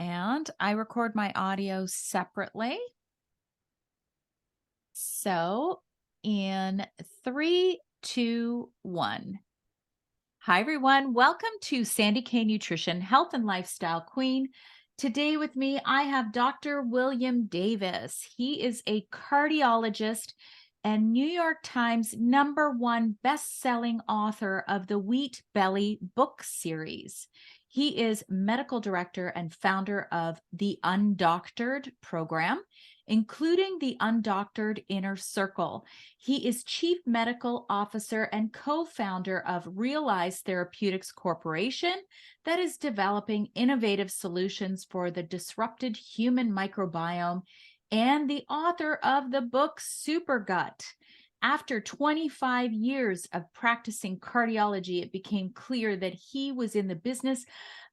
And I record my audio separately. So in 3, 2, 1. Hi, everyone. Welcome to Sandy K Nutrition, Health and Lifestyle Queen. Today with me, I have Dr. William Davis. He is a cardiologist and New York Times #1 best-selling author of the Wheat Belly book series. He is medical director and founder of the Undoctored program, including the Undoctored Inner Circle. He is chief medical officer and co-founder of Realize Therapeutics Corporation that is developing innovative solutions for the disrupted human microbiome, and the author of the book Super Gut. After 25 years of practicing cardiology, it became clear that he was in the business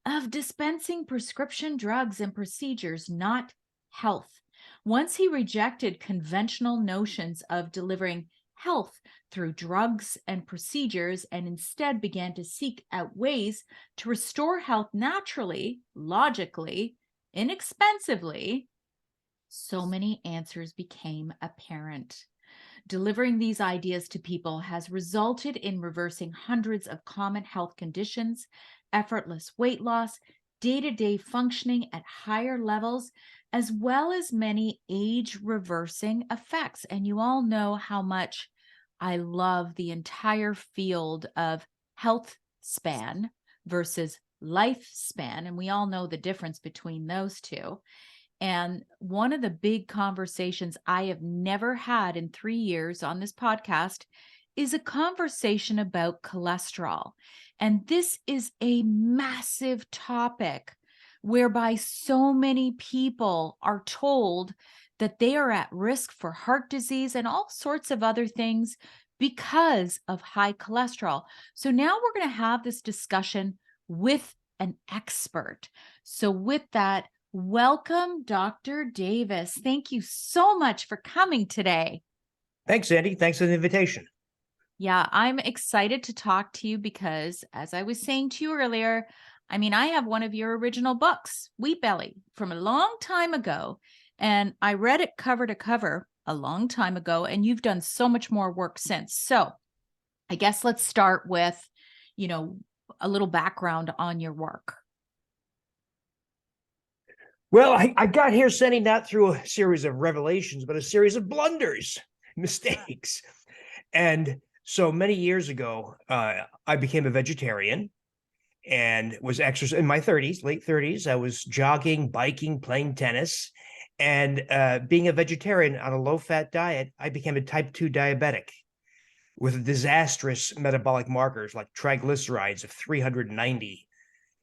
of dispensing prescription drugs and procedures, not health. Once he rejected conventional notions of delivering health through drugs and procedures and instead began to seek out ways to restore health naturally, logically, inexpensively, so many answers became apparent. Delivering these ideas to people has resulted in reversing hundreds of common health conditions, effortless weight loss, day-to-day functioning at higher levels, as well as many age-reversing effects. And you all know how much I love the entire field of health span versus lifespan. And we all know the difference between those two. And one of the big conversations I have never had in 3 years on this podcast is a conversation about cholesterol. And this is a massive topic whereby so many people are told that they are at risk for heart disease and all sorts of other things because of high cholesterol. So now we're going to have this discussion with an expert. So with that, welcome, Dr. Davis. Thank you so much for coming today. Thanks, Sandy. Thanks for the invitation. Yeah, I'm excited to talk to you because, as I was saying to you earlier, I have one of your original books, Wheat Belly, from a long time ago, and I read it cover to cover a long time ago, and you've done so much more work since. So I guess let's start with, a little background on your work. Well, I got here, Sandy, not through a series of revelations, but a series of blunders, mistakes. And so many years ago, I became a vegetarian and was exercising in my 30s, late 30s. I was jogging, biking, playing tennis. And being a vegetarian on a low-fat diet, I became a type 2 diabetic with disastrous metabolic markers like triglycerides of 390,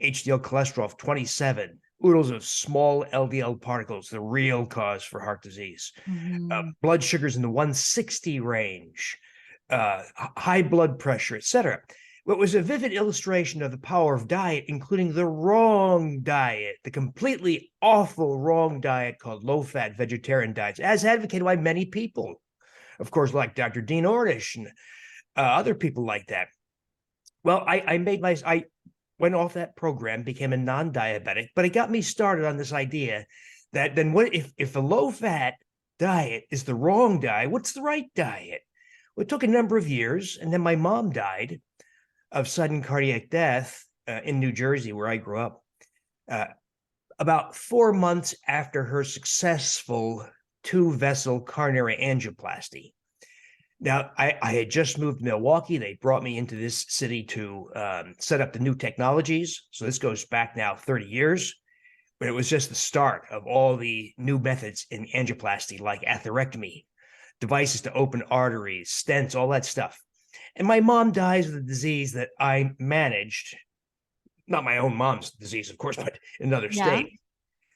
HDL cholesterol of 27, oodles of small LDL particles, the real cause for heart disease, blood sugars in the 160 range, high blood pressure, etc. What was a vivid illustration of the power of diet, including the wrong diet, the completely awful wrong diet called low-fat vegetarian diets, as advocated by many people, of course, like Dr. Dean Ornish and other people like that. Well, I went off that program, became a non-diabetic, but it got me started on this idea that then what if a low-fat diet is the wrong diet, what's the right diet? Well, it took a number of years, and then my mom died of sudden cardiac death in New Jersey, where I grew up, about 4 months after her successful 2-vessel coronary angioplasty. Now, I had just moved to Milwaukee. They brought me into this city to set up the new technologies. So this goes back now 30 years, but it was just the start of all the new methods in angioplasty, like atherectomy, devices to open arteries, stents, all that stuff. And my mom dies of a disease that I managed, not my own mom's disease, of course, but in another state.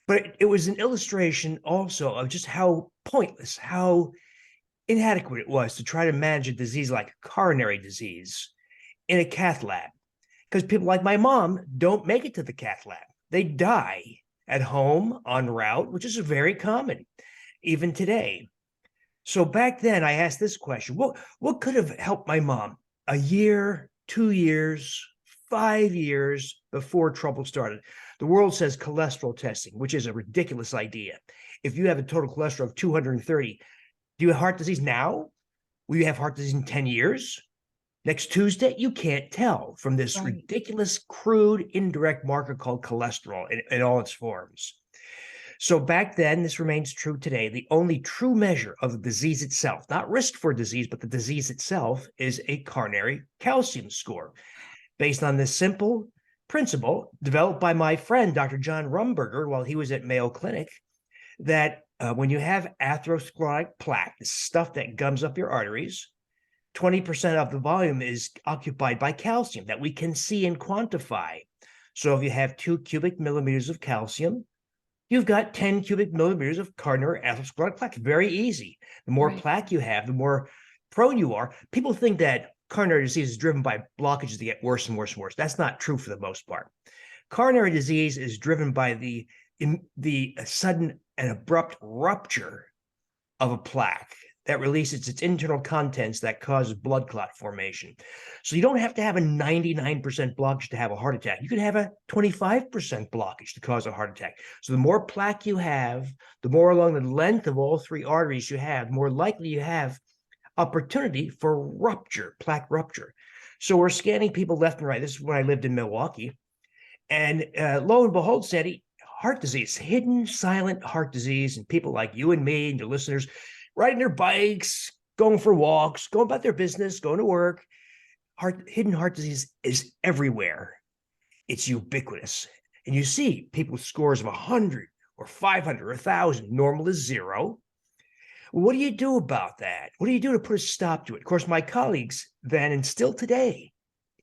But it was an illustration also of just how pointless, how inadequate it was to try to manage a disease like coronary disease in a cath lab, because people like my mom don't make it to the cath lab. They die at home en route, which is very common even today. So back then I asked this question: what could have helped my mom? A year, 2 years, 5 years, before trouble started. The world says cholesterol testing, which is a ridiculous idea. If you have a total cholesterol of 230, do you have heart disease now? Will you have heart disease in 10 years? Next Tuesday? You can't tell from this Right. ridiculous, crude, indirect marker called cholesterol in all its forms. So back then, this remains true today. The only true measure of the disease itself, not risk for disease, but the disease itself, is a coronary calcium score. Based on this simple principle developed by my friend, Dr. John Rumberger, while he was at Mayo Clinic, that when you have atherosclerotic plaque, the stuff that gums up your arteries, 20% of the volume is occupied by calcium that we can see and quantify. So if you have 2 cubic millimeters of calcium, you've got 10 cubic millimeters of coronary atherosclerotic plaque. Very easy. The more Right. plaque you have, the more prone you are. People think that coronary disease is driven by blockages that get worse and worse and worse. That's not true for the most part. Coronary disease is driven by the sudden and abrupt rupture of a plaque that releases its internal contents that causes blood clot formation. So you don't have to have a 99% blockage to have a heart attack. You can have a 25% blockage to cause a heart attack. So the more plaque you have, the more along the length of all 3 arteries you have, the more likely you have opportunity for rupture, plaque rupture. So we're scanning people left and right. This is when I lived in Milwaukee. And lo and behold, Sandy, heart disease, hidden silent heart disease, and people like you and me and your listeners riding their bikes, going for walks, going about their business, going to work. Hidden heart disease is everywhere. It's ubiquitous. And you see people with scores of 100 or 500 or 1,000. Normal is 0. What do you do about that? What do you do to put a stop to it? Of course, my colleagues then and still today,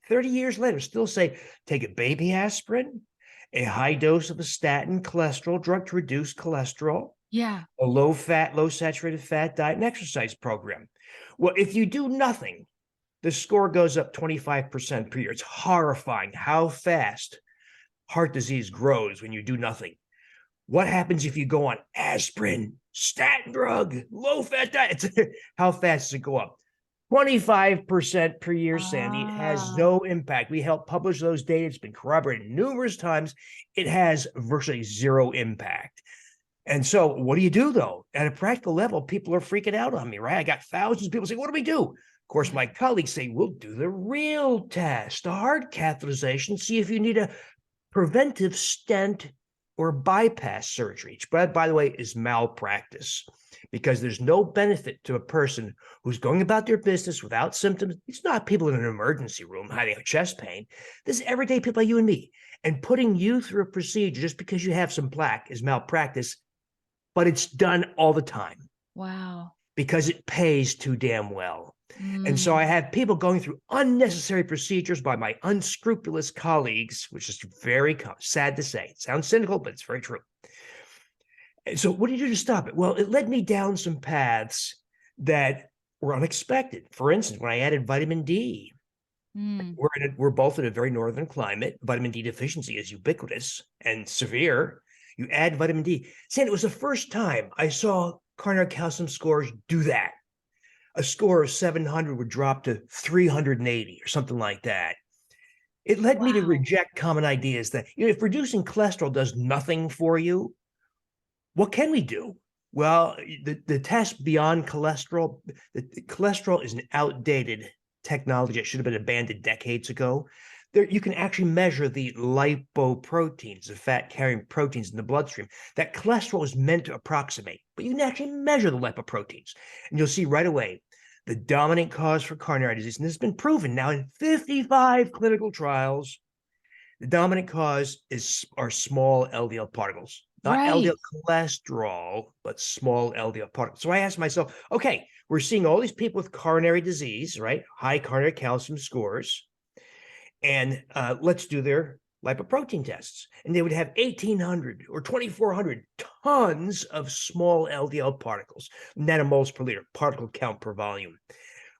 30 years later, still say, take a baby aspirin, a high dose of a statin cholesterol drug to reduce cholesterol, Yeah. a low fat, low saturated fat diet and exercise program. Well, if you do nothing, the score goes up 25% per year. It's horrifying how fast heart disease grows when you do nothing. What happens if you go on aspirin, statin drug, low fat diet? How fast does it go up? 25% per year, Sandy. It has Ah. no impact. We help publish those data. It's been corroborated numerous times. It has virtually 0 impact. And so what do you do, though? At a practical level, people are freaking out on me, right? I got thousands of people say, what do we do? Of course, my colleagues say, we'll do the real test, a heart catheterization, see if you need a preventive stent or bypass surgery, which, by the way, is malpractice because there's no benefit to a person who's going about their business without symptoms. It's not people in an emergency room hiding a chest pain. This is everyday people like you and me. And putting you through a procedure just because you have some plaque is malpractice, but it's done all the time Wow. because it pays too damn well. And so Mm. I have people going through unnecessary procedures by my unscrupulous colleagues, which is very sad to say. It sounds cynical, but it's very true. And so what did you do to stop it? Well, it led me down some paths that were unexpected. For instance, when I added vitamin D, Mm. we're both in a very northern climate. Vitamin D deficiency is ubiquitous and severe. You add vitamin D. Saying it was the first time I saw coronary calcium scores do that. A score of 700 would drop to 380 or something like that. It led me to Wow. reject common ideas that if reducing cholesterol does nothing for you, what can we do? Well, the test beyond cholesterol, the cholesterol is an outdated technology. It should have been abandoned decades ago. You can actually measure the lipoproteins, the fat-carrying proteins in the bloodstream that cholesterol is meant to approximate. But you can actually measure the lipoproteins, and you'll see right away the dominant cause for coronary disease, and this has been proven now in 55 clinical trials. The dominant cause are small LDL particles, not LDL Right. cholesterol, but small LDL particles. So I asked myself, okay, we're seeing all these people with coronary disease, right? High coronary calcium scores. And let's do their lipoprotein tests. And they would have 1,800 or 2,400 tons of small LDL particles, nanomoles per liter, particle count per volume.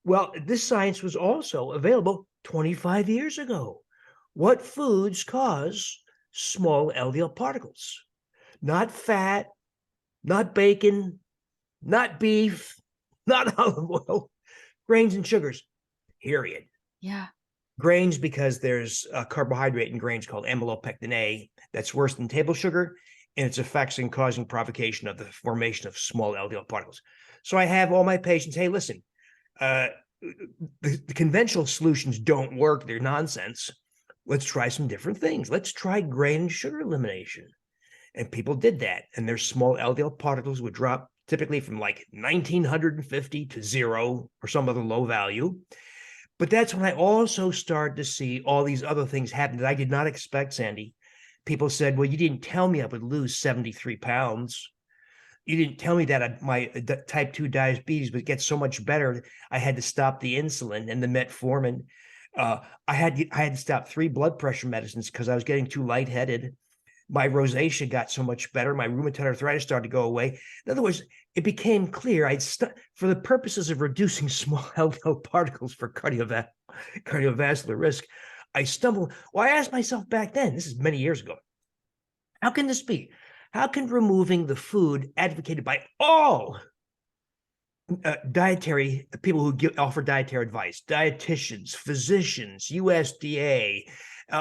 Well, this science was also available 25 years ago. What foods cause small LDL particles? Not fat, not bacon, not beef, not olive oil, grains and sugars, period. Yeah. Grains, because there's a carbohydrate in grains called amylopectin A that's worse than table sugar, and its effects in causing provocation of the formation of small LDL particles. So I have all my patients, hey, listen, uh, the conventional solutions don't work. They're nonsense. Let's try some different things. Let's try grain and sugar elimination. And people did that. And their small LDL particles would drop typically from like 1950 to zero or some other low value. But that's when I also started to see all these other things happen that I did not expect, Sandy. People said, well, you didn't tell me I would lose 73 pounds. You didn't tell me that my type 2 diabetes would get so much better. I had to stop the insulin and the metformin. I had to stop 3 blood pressure medicines because I was getting too lightheaded. My rosacea got so much better. My rheumatoid arthritis started to go away. In other words, it became clear for the purposes of reducing small LDL particles for cardiovascular risk, I stumbled. Well, I asked myself back then, this is many years ago, how can this be? How can removing the food advocated by all dietary people who offer dietary advice, dietitians, physicians, USDA,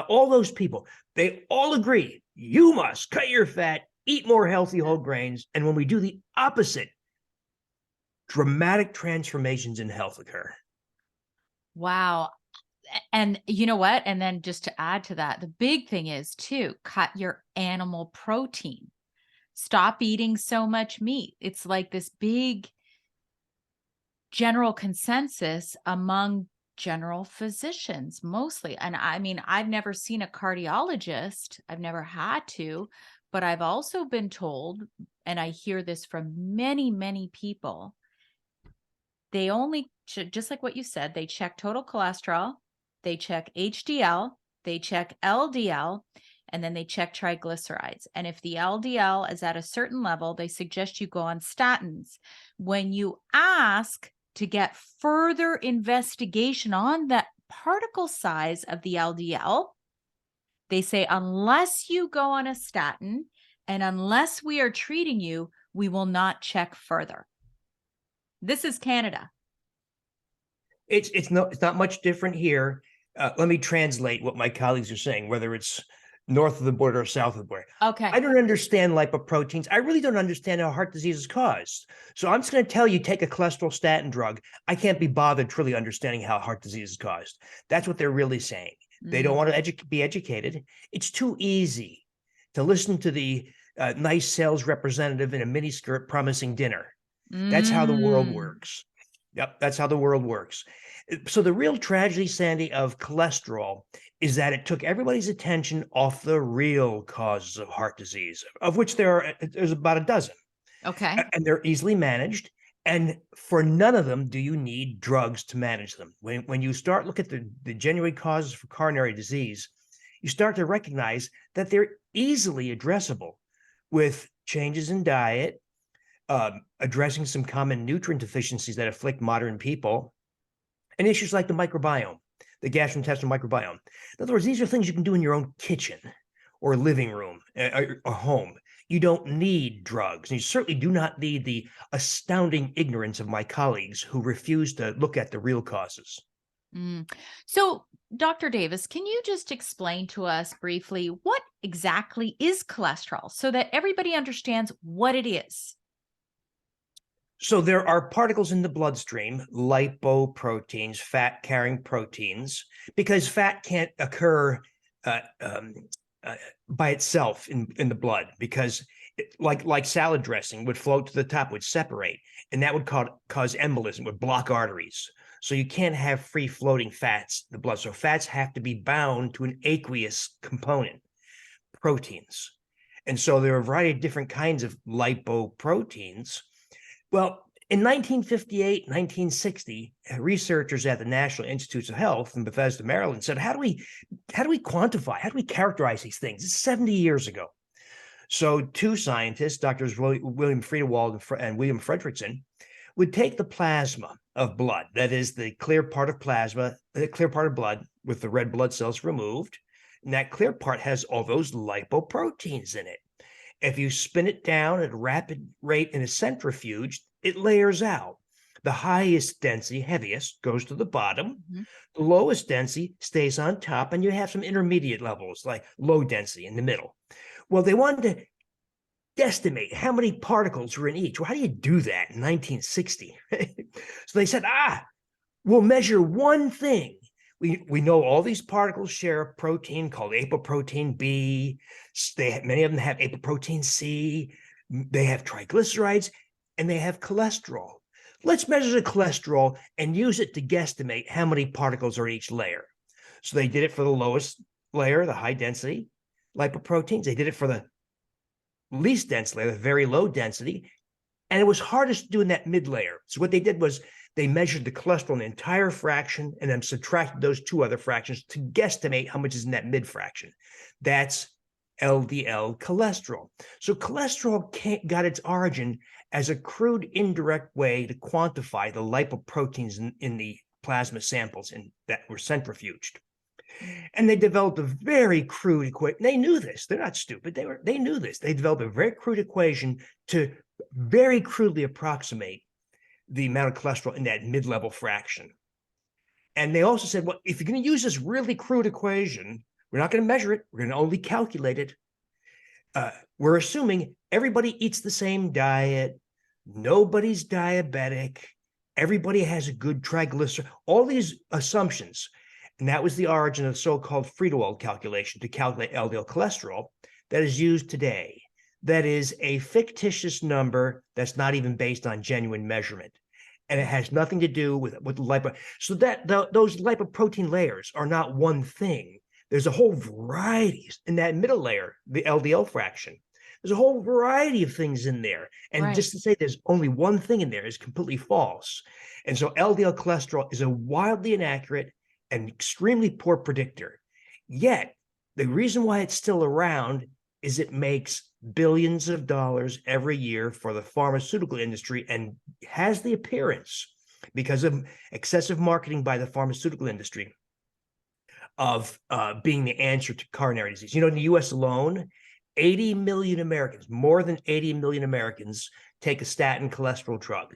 all those people, they all agree you must cut your fat, eat more healthy whole grains. And when we do the opposite, dramatic transformations in health occur. Wow. And you know what? And then just to add to that, the big thing is too, cut your animal protein. Stop eating so much meat. It's like this big general consensus among general physicians mostly. And I mean, I've never seen a cardiologist. I've never had to, but I've also been told, and I hear this from many, many people, they only, just like what you said, they check total cholesterol, they check HDL, they check LDL, and then they check triglycerides. And if the LDL is at a certain level, they suggest you go on statins. When you ask to get further investigation on that particle size of the LDL, they say, unless you go on a statin and unless we are treating you, we will not check further. This is Canada. It's not much different here. Let me translate what my colleagues are saying, whether it's north of the border or south of the border. Okay. I don't understand lipoproteins. I really don't understand how heart disease is caused. So I'm just going to tell you, take a cholesterol statin drug. I can't be bothered truly understanding how heart disease is caused. That's what they're really saying. They don't want to be educated. It's too easy to listen to the nice sales representative in a miniskirt promising dinner. That's how the world works. Yep, that's how the world works. So the real tragedy, Sandy, of cholesterol is that it took everybody's attention off the real causes of heart disease, of which there's about a dozen. Okay. And they're easily managed. And for none of them do you need drugs to manage them. When you start looking at the genuine causes for coronary disease, you start to recognize that they're easily addressable with changes in diet, addressing some common nutrient deficiencies that afflict modern people, and issues like the microbiome, the gastrointestinal microbiome. In other words, these are things you can do in your own kitchen or living room or home. You don't need drugs. And you certainly do not need the astounding ignorance of my colleagues who refuse to look at the real causes. So, Dr. Davis, can you just explain to us briefly what exactly is cholesterol so that everybody understands what it is? So there are particles in the bloodstream, lipoproteins, fat-carrying proteins, because fat can't occur by itself in the blood, because like salad dressing would float to the top, would separate, and that would cause embolism, would block arteries. So you can't have free-floating fats in the blood. So fats have to be bound to an aqueous component, proteins. And so there are a variety of different kinds of lipoproteins. Well, in 1958, 1960, researchers at the National Institutes of Health in Bethesda, Maryland said, how do we quantify, how do we characterize these things? It's 70 years ago. So two scientists, Doctors William Friedewald and William Fredrickson, would take the plasma of blood, that is the clear part of plasma, the clear part of blood with the red blood cells removed, and that clear part has all those lipoproteins in it. If you spin it down at a rapid rate in a centrifuge, it layers out. The highest density, heaviest, goes to the bottom. Mhm. The lowest density stays on top, and you have some intermediate levels like low density in the middle. Well, they wanted to guesstimate how many particles were in each. Well, how do you do that in 1960? So they said, we'll measure one thing. We know all these particles share a protein called apoprotein B. Many of them have apoprotein C. They have triglycerides, and they have cholesterol. Let's measure the cholesterol and use it to guesstimate how many particles are in each layer. So they did it for the lowest layer, the high density lipoproteins. They did it for the least dense layer, the very low density. And it was hardest to do in that mid layer. So what they did was they measured the cholesterol in the entire fraction and then subtracted those two other fractions to guesstimate how much is in that mid fraction. That's LDL cholesterol. So cholesterol got its origin as a crude, indirect way to quantify the lipoproteins in the plasma samples that were centrifuged. And they developed a very crude equation. They knew this. They're not stupid. They knew this. They developed a very crude equation to very crudely approximate the amount of cholesterol in that mid-level fraction. And they also said, well, if you're going to use this really crude equation, we're not going to measure it. We're going to only calculate it. We're assuming everybody eats the same diet. Nobody's diabetic. Everybody has a good triglyceride. All these assumptions. And that was the origin of the so-called Friedewald calculation to calculate LDL cholesterol that is used today. That is a fictitious number that's not even based on genuine measurement. And it has nothing to do with lipo. So those lipoprotein layers are not one thing. There's a whole variety in that middle layer, the LDL fraction. There's a whole variety of things in there. And just to say there's only one thing in there is completely false. And so LDL cholesterol is a wildly inaccurate and extremely poor predictor. Yet, the reason why it's still around is it makes billions of dollars every year for the pharmaceutical industry and has the appearance, because of excessive marketing by the pharmaceutical industry, of being the answer to coronary disease. You know, in the US alone, 80 million Americans, more than 80 million Americans, take a statin cholesterol drug.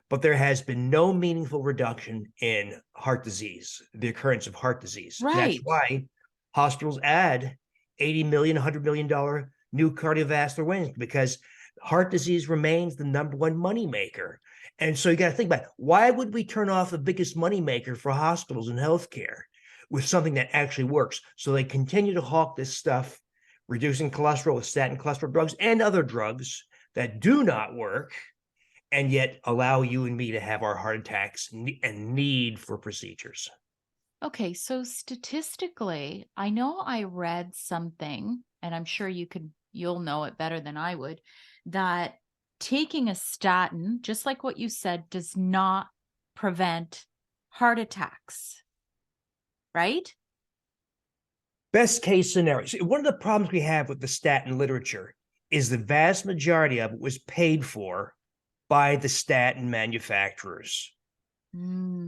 But there has been no meaningful reduction in heart disease, the occurrence of heart disease. Right. And that's why hospitals add $80 million, $100 million new cardiovascular wins, because heart disease remains the number one moneymaker. And so you got to think about it. Why would we turn off the biggest moneymaker for hospitals and healthcare with something that actually works? So they continue to hawk this stuff, reducing cholesterol with statin cholesterol drugs and other drugs that do not work, and yet allow you and me to have our heart attacks and need for procedures. Okay, so statistically, I know I read something, and I'm sure you'll know it better than I would, that taking a statin, just like what you said, does not prevent heart attacks, right? Best case scenario. See, one of the problems we have with the statin literature is the vast majority of it was paid for by the statin manufacturers.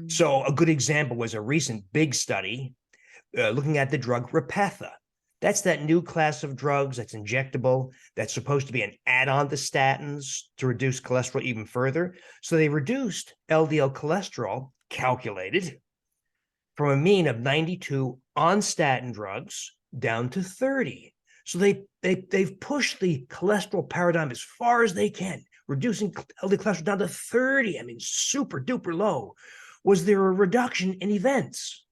So a good example was a recent big study looking at the drug Repatha. That's that new class of drugs that's injectable, that's supposed to be an add-on to statins to reduce cholesterol even further. So they reduced LDL cholesterol, calculated, from a mean of 92 on statin drugs down to 30. So they've pushed the cholesterol paradigm as far as they can, reducing LDL cholesterol down to 30. I mean, super duper low. Was there a reduction in events?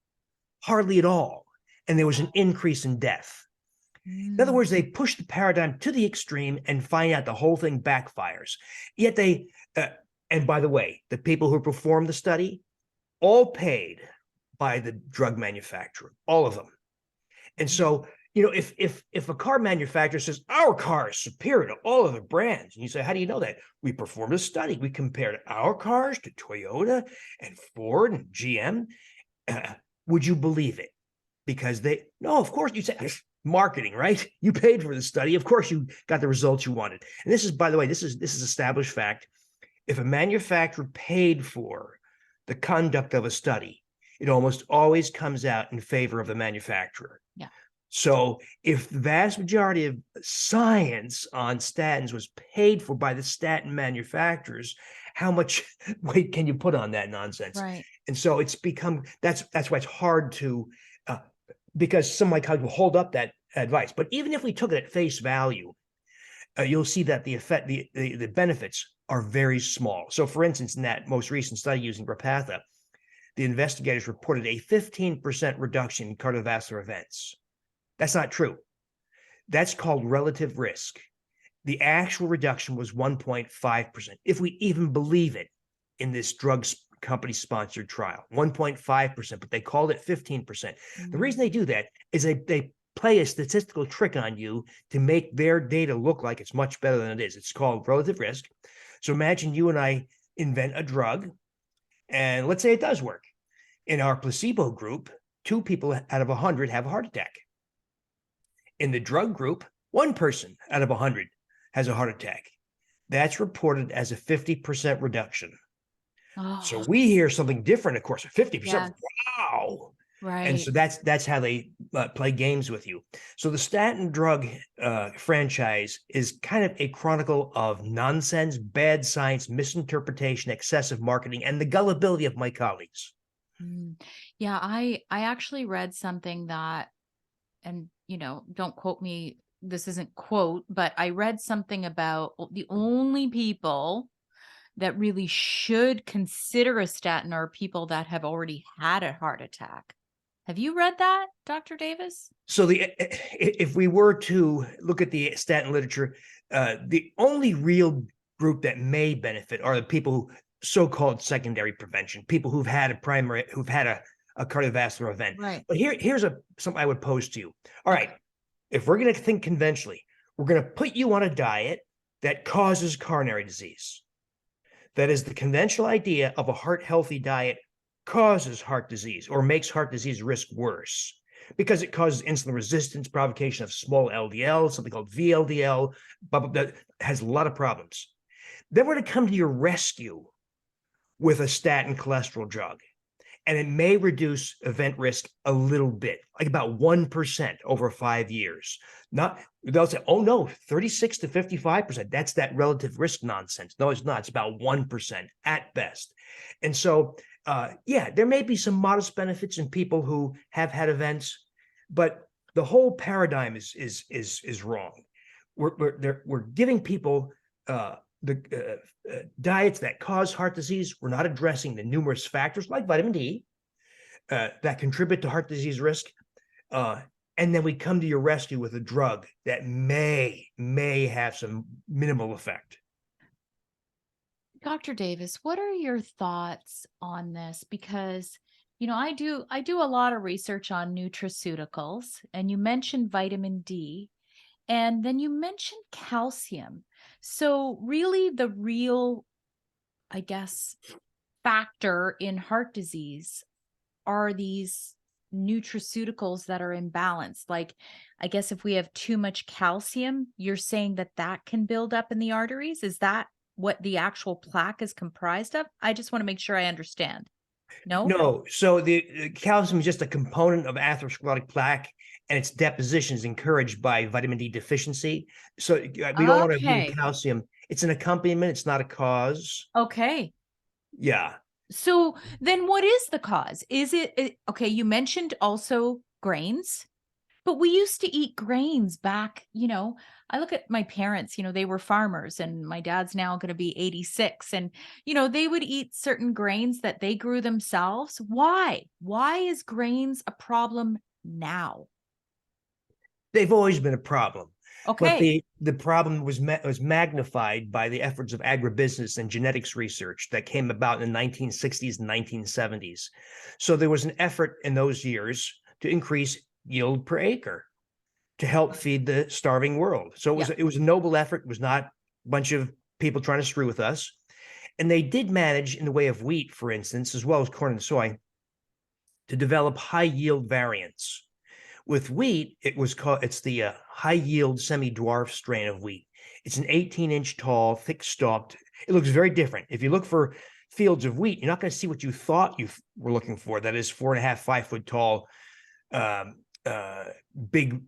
Hardly at all. And there was an increase in death. In other words, they pushed the paradigm to the extreme and find out the whole thing backfires. Yet and by the way, the people who performed the study, all paid by the drug manufacturer, all of them. And so, you know, if a car manufacturer says our car is superior to all other brands, and you say, how do you know that? We performed a study. We compared our cars to Toyota and Ford and GM. Would you believe it? Because no, of course, you say marketing, right? You paid for the study. Of course, you got the results you wanted. And this is, by the way, this is established fact. If a manufacturer paid for the conduct of a study, it almost always comes out in favor of the manufacturer. Yeah. So if the vast majority of science on statins was paid for by the statin manufacturers, how much weight can you put on that nonsense? Right. And so it's become, that's why it's hard to, because some of my colleagues will hold up that advice. But even if we took it at face value, you'll see that the effect, the benefits are very small. So for instance, in that most recent study using Repatha, the investigators reported a 15% reduction in cardiovascular events. That's not true. That's called relative risk. The actual reduction was 1.5%, if we even believe it in this drug company sponsored trial, 1.5%, but they called it 15%. The reason they do that is they play a statistical trick on you to make their data look like it's much better than it is. It's called relative risk. So imagine you and I invent a drug, and let's say it does work. In our placebo group, 2 people out of 100 have a heart attack. In the drug group, 1 person out of 100 has a heart attack. That's reported as a 50% reduction. So Oh, we hear something different, of course, 50%. yes. Wow. And so Right. that's how they play games with you. So the statin drug franchise is kind of a chronicle of nonsense, bad science, misinterpretation, excessive marketing, and the gullibility of my colleagues. Mm. Yeah, I actually read something that, and don't quote me, this isn't quote, but I read something about the only people that really should consider a statin are people that have already had a heart attack. Have you read that, Dr. Davis? So if we were to look at the statin literature, the only real group that may benefit are the people who so-called secondary prevention, people who've had a cardiovascular event. Right. But here's something I would pose to you. All right, if we're going to think conventionally, we're going to put you on a diet that causes coronary disease. That is, the conventional idea of a heart healthy diet causes heart disease or makes heart disease risk worse because it causes insulin resistance, provocation of small LDL, something called VLDL, that has a lot of problems. Then we're going to come to your rescue with a statin cholesterol drug. And it may reduce event risk a little bit, like about 1% over 5 years. They'll say, oh no, 36 to 55%. That's that relative risk nonsense. No, it's not. It's about 1% at best. And so, yeah, there may be some modest benefits in people who have had events, but the whole paradigm is wrong. We're giving people the diets that cause heart disease. We're not addressing the numerous factors like vitamin D that contribute to heart disease risk. And then we come to your rescue with a drug that may have some minimal effect. Dr. Davis, what are your thoughts on this? Because, I do a lot of research on nutraceuticals, and you mentioned vitamin D, and then you mentioned calcium. So really the real, I guess, factor in heart disease are these nutraceuticals that are imbalanced. Like, I guess if we have too much calcium, you're saying that that can build up in the arteries? Is that what the actual plaque is comprised of? I just want to make sure I understand. No? No, so the calcium is just a component of atherosclerotic plaque, and its deposition is encouraged by vitamin D deficiency. So we don't want to avoid Okay. calcium. It's an accompaniment. It's not a cause. Okay. Yeah. So then what is the cause? Is okay, you mentioned also grains, but we used to eat grains back, I look at my parents, they were farmers, and my dad's now going to be 86, and they would eat certain grains that they grew themselves. Why? Why is grains a problem now? They've always been a problem, but Okay. the problem was magnified by the efforts of agribusiness and genetics research that came about in the 1960s and 1970s. So there was an effort in those years to increase yield per acre to help feed the starving world. So Yeah. it was a noble effort. It was not a bunch of people trying to screw with us. And they did manage, in the way of wheat, for instance, as well as corn and soy, to develop high yield variants. With wheat, it's the high yield semi dwarf strain of wheat. It's an 18-inch tall, thick stalked. It looks very different. If you look for fields of wheat, you're not going to see what you thought you were looking for. That is 4.5, 5 foot tall, big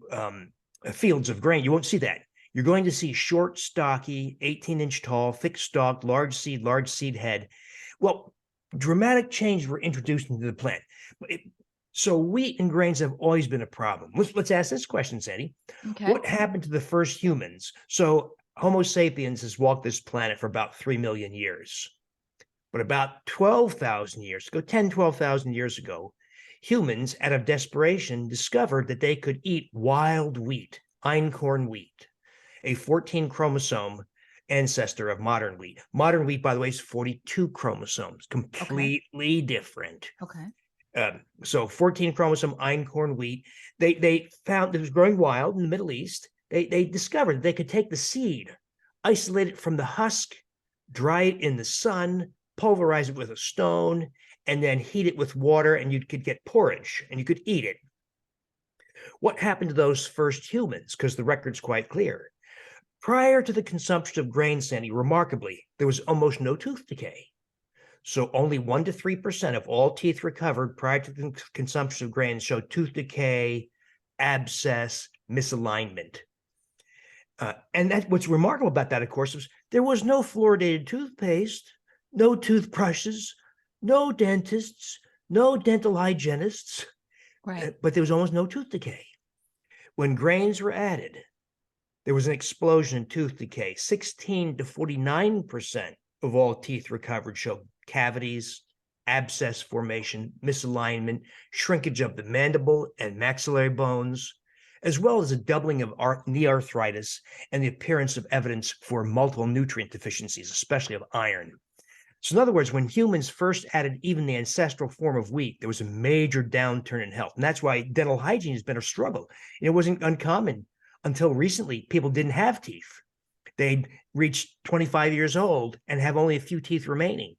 fields of grain. You won't see that. You're going to see short, stocky, 18-inch tall, thick-stalked, large seed head. Well, dramatic changes were introduced into the plant. So wheat and grains have always been a problem. Let's ask this question, Sandy. Okay. What happened to the first humans? So Homo sapiens has walked this planet for about 3 million years. But about 12,000 years ago, 10, 12,000 years ago, humans, out of desperation, discovered that they could eat wild wheat, einkorn wheat, a 14 chromosome ancestor of modern wheat. Modern wheat, by the way, is 42 chromosomes, completely different. Okay. So 14 chromosome einkorn wheat. They found it was growing wild in the Middle East. They discovered they could take the seed, isolate it from the husk, dry it in the sun, pulverize it with a stone, and then heat it with water, and you could get porridge, and you could eat it. What happened to those first humans? Because the record's quite clear. Prior to the consumption of grain, Sandy, remarkably, there was almost no tooth decay. So only 1 to 3% of all teeth recovered prior to the consumption of grains showed tooth decay, abscess, misalignment. And what's remarkable about that, of course, was there was no fluoridated toothpaste, no toothbrushes, no dentists, no dental hygienists, Right. but there was almost no tooth decay. When grains were added, there was an explosion in tooth decay. 16 to 49% of all teeth recovered showed cavities, abscess formation, misalignment, shrinkage of the mandible and maxillary bones, as well as a doubling of knee arthritis and the appearance of evidence for multiple nutrient deficiencies, especially of iron. So in other words, when humans first added even the ancestral form of wheat, there was a major downturn in health. And that's why dental hygiene has been a struggle. It wasn't uncommon until recently. People didn't have teeth. They'd reach 25 years old and have only a few teeth remaining.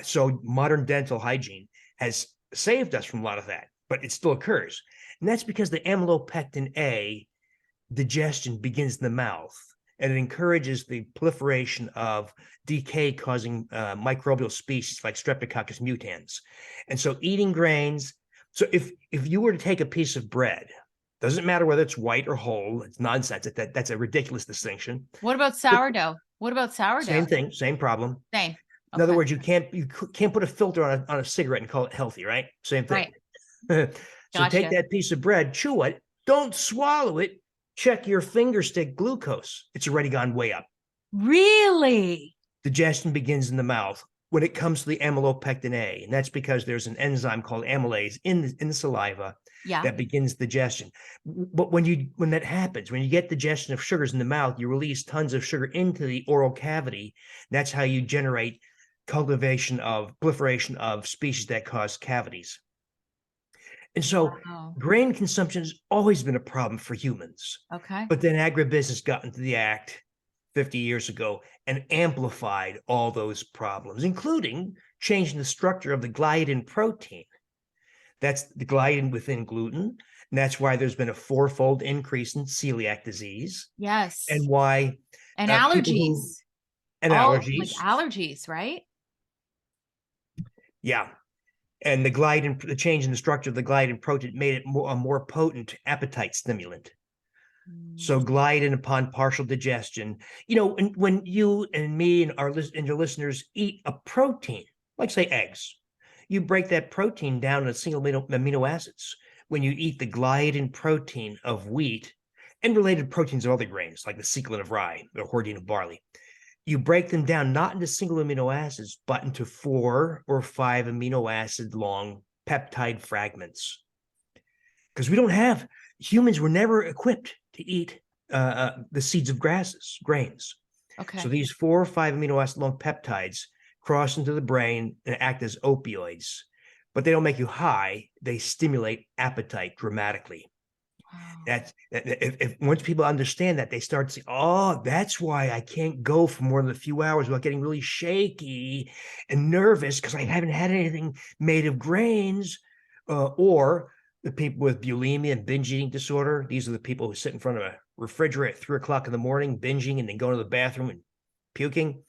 So modern dental hygiene has saved us from a lot of that, but it still occurs. And that's because the amylopectin A digestion begins in the mouth, and it encourages the proliferation of decay-causing microbial species like Streptococcus mutans. And so eating grains, so if you were to take a piece of bread, doesn't matter whether it's white or whole, it's nonsense. That's a ridiculous distinction. What about sourdough? What about sourdough? Same thing, same problem. Same. In other words, you can't put a filter on a cigarette and call it healthy, right? Same thing. Right. So take that piece of bread, chew it, don't swallow it, check your finger stick glucose. It's already gone way up. Really? Digestion begins in the mouth when it comes to the amylopectin A, and that's because there's an enzyme called amylase in the saliva that begins digestion. But when that happens, when you get digestion of sugars in the mouth, you release tons of sugar into the oral cavity. That's how you generate proliferation of species that cause cavities. And so grain consumption has always been a problem for humans. Okay. But then agribusiness got into the act 50 years ago and amplified all those problems, including changing the structure of the gliadin protein. That's the gliadin within gluten. And that's why there's been a 4-fold increase in celiac disease. Yes. And why and allergies. Allergies. Like allergies, right? Yeah. And the change in the structure of the gliadin protein made it a more potent appetite stimulant. So gliadin upon partial digestion, when you and me and your listeners eat a protein, like say eggs, you break that protein down into single amino acids. When you eat the gliadin protein of wheat and related proteins of other grains, like the secalin of rye or hordein of barley, you break them down not into single amino acids, but into 4 or 5 amino acid long peptide fragments. Because humans were never equipped to eat the seeds of grains. Okay. So these 4 or 5 amino acid long peptides cross into the brain and act as opioids, but they don't make you high. They stimulate appetite dramatically. If once people understand that, they start to say, oh, that's why I can't go for more than a few hours without getting really shaky and nervous because I haven't had anything made of grains. Or the people with bulimia and binge eating disorder. These are the people who sit in front of a refrigerator at 3 o'clock in the morning, binging, and then go to the bathroom and puking.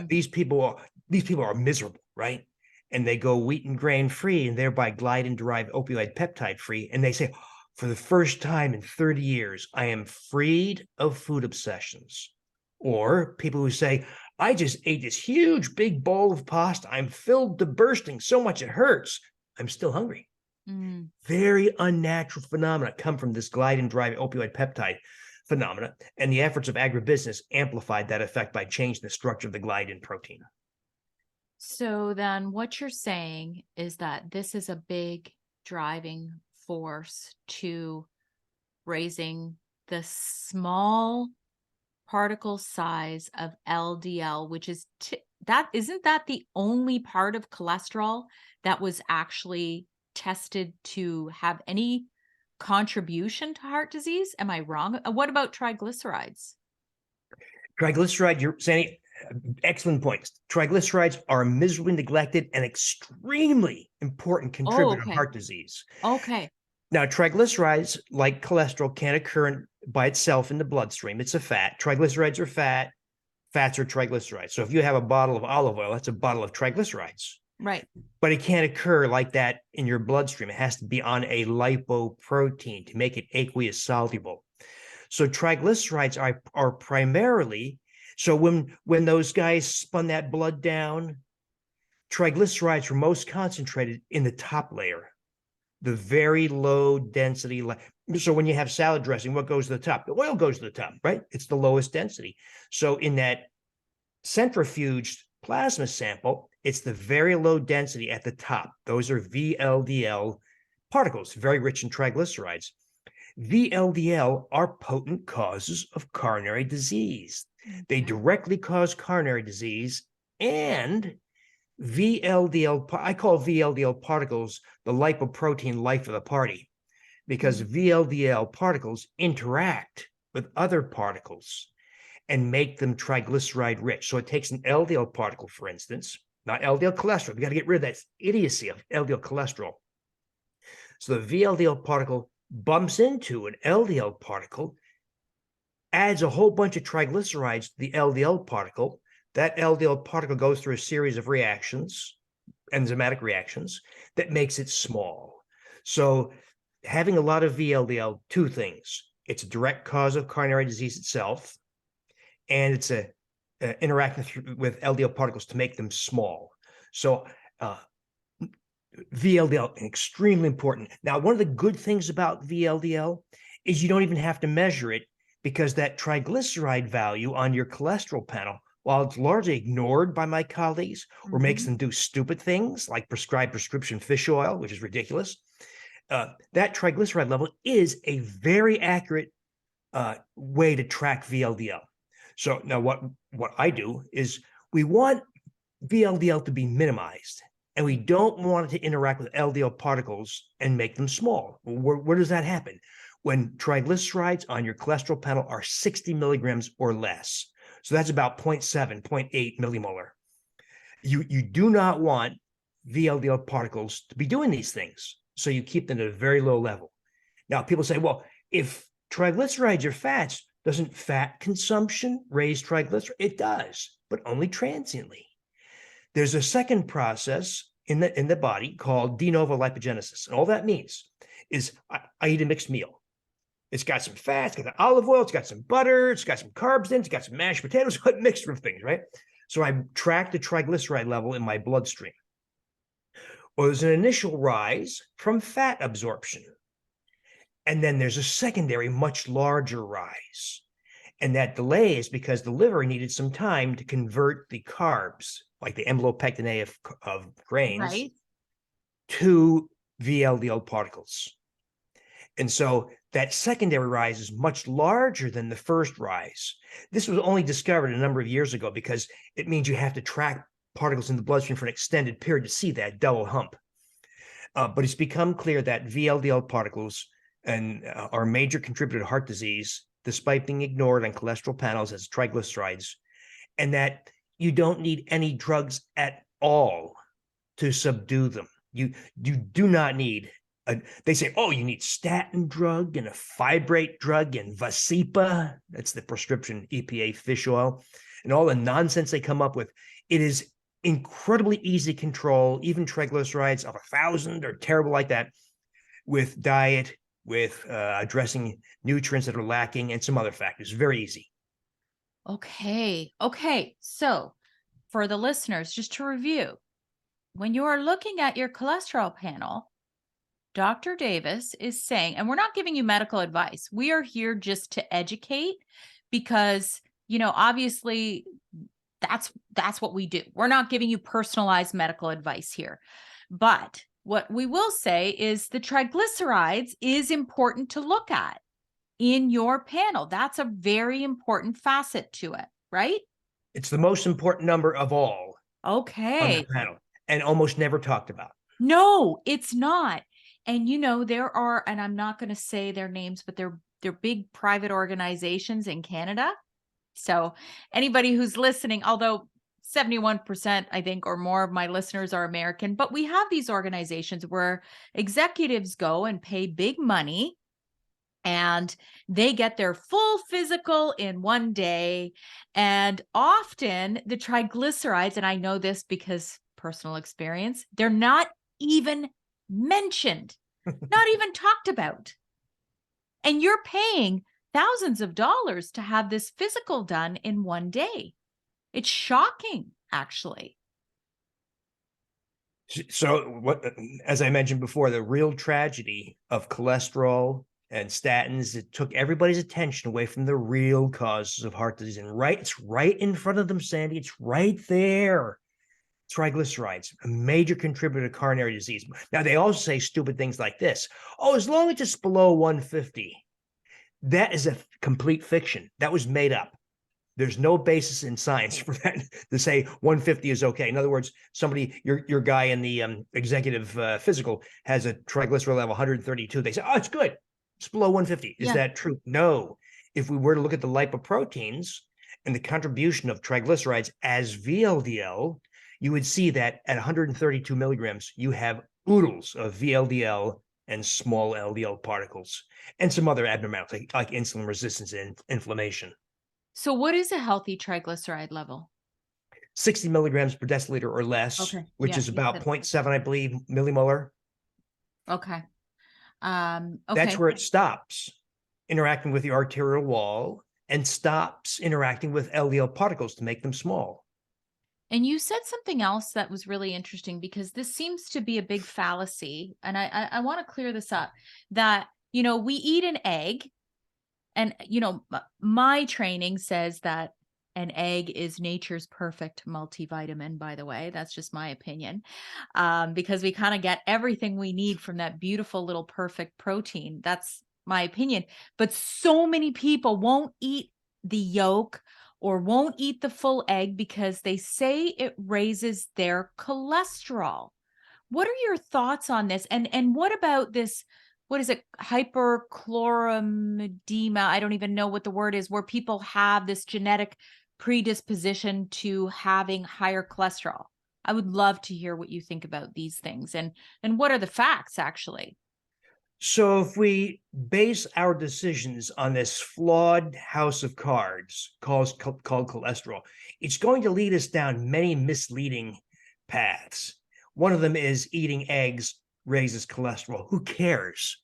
These people are miserable, right? And they go wheat and grain free and thereby gliadin derived opioid peptide free. And they say, For the first time in 30 years, I am freed of food obsessions. Or people who say, I just ate this huge big bowl of pasta. I'm filled to bursting so much it hurts. I'm still hungry. Mm. Very unnatural phenomena come from this gliadin-driven opioid peptide phenomena, and the efforts of agribusiness amplified that effect by changing the structure of the gliadin protein. So then what you're saying is that this is a big driving force to raising the small particle size of LDL, which is that isn't that the only part of cholesterol that was actually tested to have any contribution to heart disease? Am I wrong? What about triglycerides? Triglyceride, you're saying excellent points. Triglycerides are miserably neglected and extremely important Oh, contributor to okay. heart disease. Okay. Now, triglycerides, like cholesterol, can't occur by itself in the bloodstream. It's a fat. Triglycerides are fat. Fats are triglycerides. So if you have a bottle of olive oil, that's a bottle of triglycerides. Right. But it can't occur like that in your bloodstream. It has to be on a lipoprotein to make it aqueous soluble. So triglycerides are primarily, so when those guys spun that blood down, triglycerides were most concentrated in the top layer, the very low density. So when you have salad dressing, what goes to the top? The oil goes to the top, right? It's the lowest density. So in that centrifuged plasma sample, it's the very low density at the top. Those are VLDL particles, very rich in triglycerides. VLDL are potent causes of coronary disease. They Okay. directly cause coronary disease, and VLDL, I call VLDL particles the lipoprotein life of the party, because Mhm. VLDL particles interact with other particles and make them triglyceride rich. So it takes an LDL particle, for instance, not LDL cholesterol. We got to get rid of that idiocy of LDL cholesterol. So the VLDL particle bumps into an LDL particle, adds a whole bunch of triglycerides to the LDL particle. That LDL particle goes through a series of reactions, enzymatic reactions, that makes it small. So having a lot of VLDL, two things. It's a direct cause of coronary disease itself, and it's interacting with LDL particles to make them small. So VLDL extremely important. Now, one of the good things about VLDL is you don't even have to measure it, because that triglyceride value on your cholesterol panel, while it's largely ignored by my colleagues or makes Mhm. them do stupid things like prescribe prescription fish oil, which is ridiculous, that triglyceride level is a very accurate way to track VLDL. So now what I do is, we want VLDL to be minimized, and we don't want it to interact with LDL particles and make them small. Where does that happen? When triglycerides on your cholesterol panel are 60 milligrams or less. So that's about 0.7, 0.8 millimolar. You do not want VLDL particles to be doing these things. So you keep them at a very low level. Now, people say, well, if triglycerides are fats, doesn't fat consumption raise triglycerides? It does, but only transiently. There's a second process in the body called de novo lipogenesis. And all that means is I eat a mixed meal. It's got some fat, it's got the olive oil, it's got some butter, it's got some carbs in it, it's got some mashed potatoes, a mixture of things, right? So I track the triglyceride level in my bloodstream. Well, there's an initial rise from fat absorption. And then there's a secondary, much larger rise. And that delay is because the liver needed some time to convert the carbs, like the amylopectin A of grains, Right. to VLDL particles. And so that secondary rise is much larger than the first rise. This was only discovered a number of years ago, because it means you have to track particles in the bloodstream for an extended period to see that double hump. But it's become clear that VLDL particles are a major contributor to heart disease, despite being ignored on cholesterol panels as triglycerides, and that you don't need any drugs at all to subdue them. You do not need they say, oh, you need statin drug and a fibrate drug and Vasipa. That's the prescription EPA fish oil, and all the nonsense they come up with. It is incredibly easy to control. Even triglycerides of 1,000 are terrible like that with diet with addressing nutrients that are lacking and some other factors. Very easy. Okay. Okay. So for the listeners, just to review, when you are looking at your cholesterol panel, Dr. Davis is saying, and we're not giving you medical advice. We are here just to educate because, obviously that's what we do. We're not giving you personalized medical advice here. But what we will say is the triglycerides is important to look at in your panel. That's a very important facet to it, right? It's the most important number of all on the Okay. panel and almost never talked about. No, it's not. And there are, and I'm not going to say their names, but they're big private organizations in Canada. So anybody who's listening, although 71%, I think, or more of my listeners are American, but we have these organizations where executives go and pay big money and they get their full physical in one day. And often the triglycerides, and I know this because personal experience, they're not even mentioned, not even talked about. And you're paying thousands of dollars to have this physical done in one day. It's shocking, actually. So what, as I mentioned before, the real tragedy of cholesterol and statins, it took everybody's attention away from the real causes of heart disease. And it's right in front of them, Sandy. It's right there. Triglycerides, a major contributor to coronary disease. Now, they also say stupid things like this. Oh, as long as it's below 150. That is a complete fiction. That was made up. There's no basis in science for that to say 150 is okay. In other words, your guy in the executive physical has a triglyceride level 132. They say, oh, it's good. It's below 150. Is that true? No. If we were to look at the lipoproteins and the contribution of triglycerides as VLDL, you would see that at 132 milligrams, you have oodles of VLDL and small LDL particles and some other abnormalities like insulin resistance and inflammation. So what is a healthy triglyceride level? 60 milligrams per deciliter or less, which is about 0.7, I believe, millimolar. Okay. That's where it stops interacting with the arterial wall and stops interacting with LDL particles to make them small. And you said something else that was really interesting because this seems to be a big fallacy. And I want to clear this up that, we eat an egg and, my training says that an egg is nature's perfect multivitamin, by the way. That's just my opinion, because we kind of get everything we need from that beautiful little perfect protein. That's my opinion. But so many people won't eat the yolk or won't eat the full egg because they say it raises their cholesterol. What are your thoughts on this? And what about this? What is it? Hyperchloremedema. I don't even know what the word is, where people have this genetic predisposition to having higher cholesterol. I would love to hear what you think about these things and what are the facts actually. So if we base our decisions on this flawed house of cards called cholesterol, it's going to lead us down many misleading paths. One of them is eating eggs raises cholesterol. Who cares?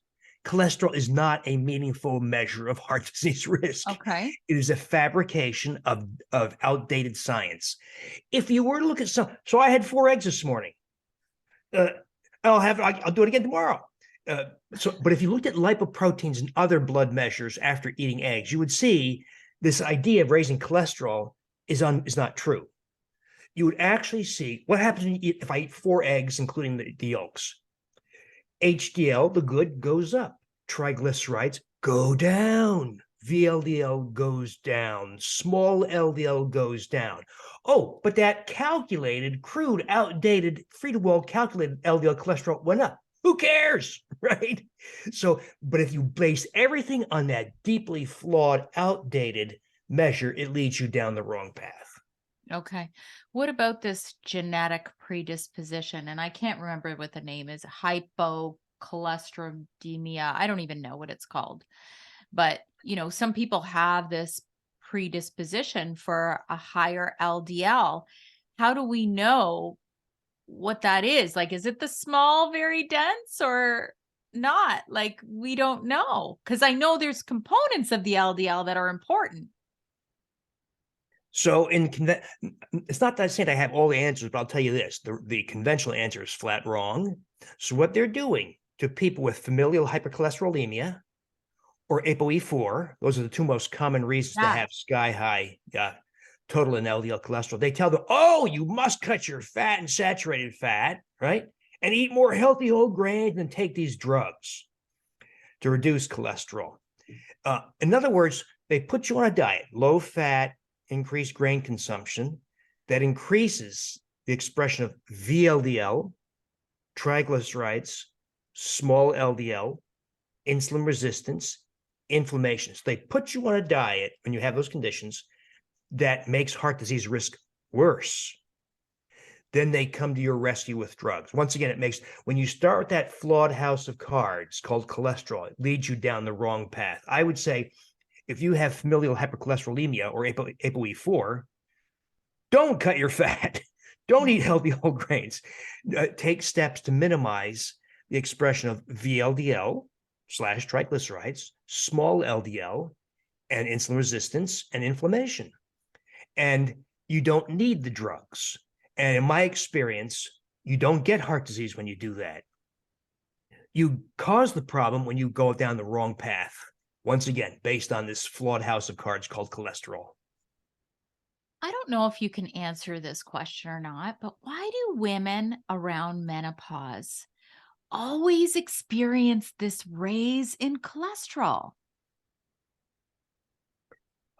Cholesterol is not a meaningful measure of heart disease risk. Okay. It is a fabrication of outdated science. If you were to look at so I had 4 eggs this morning. I'll do it again tomorrow. But if you looked at lipoproteins and other blood measures after eating eggs, you would see this idea of raising cholesterol is not true. You would actually see what happens if I eat 4 eggs, including the yolks. HDL, the good, goes up. Triglycerides go down. VLDL goes down. Small LDL goes down. Oh, but that calculated, crude, outdated, free-to-wall calculated LDL cholesterol went up. Who cares, right? So, but if you base everything on that deeply flawed, outdated measure, it leads you down the wrong path. Okay. What about this genetic predisposition? And I can't remember what the name is. Hypocholesterolemia. I don't even know what it's called. But, some people have this predisposition for a higher LDL. How do we know what that is? Like, is it the small, very dense or? not? Like, we don't know, because I know there's components of the LDL that are important. So it's not that I'm saying I have all the answers, but I'll tell you this: the conventional answer is flat wrong. So what they're doing to people with familial hypercholesterolemia or ApoE4, those are the two most common reasons to Yeah. have sky high total and LDL cholesterol. They tell them, oh, you must cut your fat and saturated fat, right? And eat more healthy whole grains and take these drugs to reduce cholesterol. In other words, they put you on a diet, low fat, increased grain consumption that increases the expression of VLDL, triglycerides, small LDL, insulin resistance, inflammation. So they put you on a diet when you have those conditions that makes heart disease risk worse. Then they come to your rescue with drugs. Once again, it makes, when you start with that flawed house of cards called cholesterol, it leads you down the wrong path. I would say if you have familial hypercholesterolemia or ApoE4, don't cut your fat. Don't eat healthy whole grains. Take steps to minimize the expression of VLDL slash triglycerides, small LDL, and insulin resistance and inflammation. And you don't need the drugs. And in my experience, you don't get heart disease when you do that. You cause the problem when you go down the wrong path. Once again, based on this flawed house of cards called cholesterol. I don't know if you can answer this question or not, but why do women around menopause always experience this raise in cholesterol?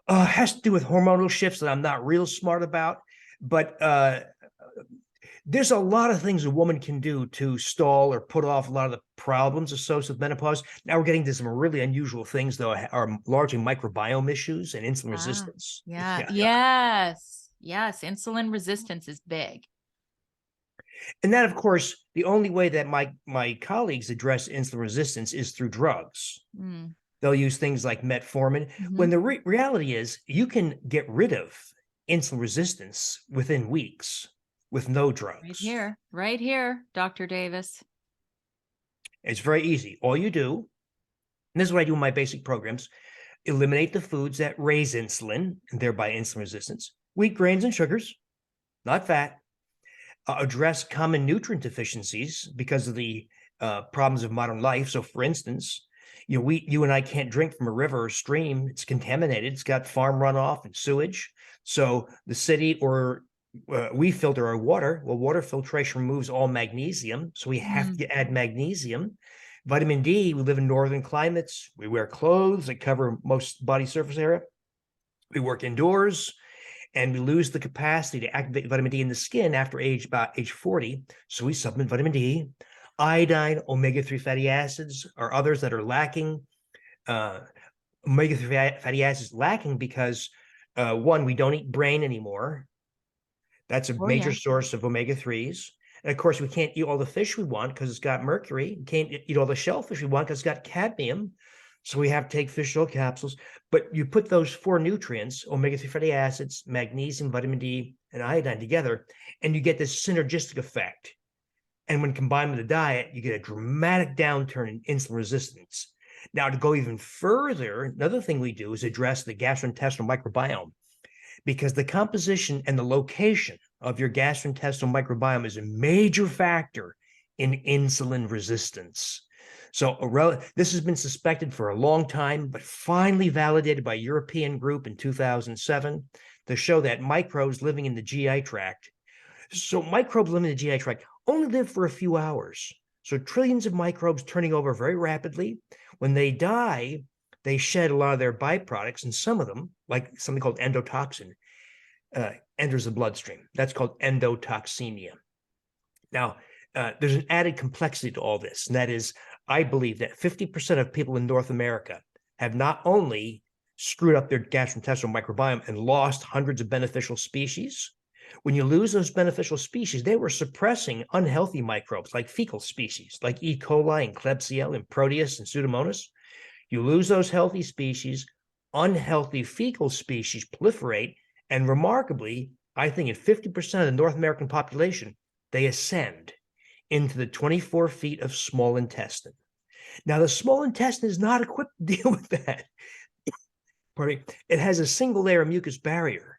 Has to do with hormonal shifts that I'm not real smart about, but there's a lot of things a woman can do to stall or put off a lot of the problems associated with menopause. Now we're getting to some really unusual things, though, are largely microbiome issues and insulin Ah, resistance. yeah. Yeah. Yes. Yes. Insulin resistance is big. And that, of course, the only way that my colleagues address insulin resistance is through drugs. Mm. They'll use things like metformin, Hmm. when the reality is you can get rid of insulin resistance within weeks with no drugs. Right here, Dr. Davis. It's very easy. All you do, and this is what I do in my basic programs, eliminate the foods that raise insulin and thereby insulin resistance, wheat, grains, and sugars, not fat. Address common nutrient deficiencies because of the problems of modern life. So, for instance, you and I can't drink from a river or stream. It's contaminated. It's got farm runoff and sewage. So the city or we filter our water. Well, water filtration removes all magnesium. So we have Mm. to add magnesium. Vitamin D, we live in northern climates. We wear clothes that cover most body surface area. We work indoors and we lose the capacity to activate vitamin D in the skin after about age 40. So we supplement vitamin D, iodine, omega-3 fatty acids, or others that are lacking. Omega-3 fatty acids lacking because one, we don't eat brain anymore. That's a Oh, major yeah. source of omega-3s. And of course, we can't eat all the fish we want because it's got mercury. We can't eat all the shellfish we want because it's got cadmium. So we have to take fish oil capsules. But you put those four nutrients, omega-3 fatty acids, magnesium, vitamin D, and iodine together, and you get this synergistic effect. And when combined with the diet, you get a dramatic downturn in insulin resistance. Now, to go even further, another thing we do is address the gastrointestinal microbiome, because the composition and the location of your gastrointestinal microbiome is a major factor in insulin resistance. So this has been suspected for a long time, but finally validated by a European group in 2007 to show that microbes living in the GI tract. So microbes living in the GI tract only live for a few hours. So trillions of microbes turning over very rapidly. When they die, they shed a lot of their byproducts, and some of them, like something called endotoxin, enters the bloodstream. That's called endotoxemia. Now, there's an added complexity to all this, and that is, I believe that 50% of people in North America have not only screwed up their gastrointestinal microbiome and lost hundreds of beneficial species. When you lose those beneficial species, they were suppressing unhealthy microbes like fecal species, like E. coli and Klebsiella and Proteus and Pseudomonas. You lose those healthy species, unhealthy fecal species proliferate, and remarkably, I think in 50% of the North American population, they ascend into the 24 feet of small intestine. Now, the small intestine is not equipped to deal with that. Pardon me. It has a single layer of mucus barrier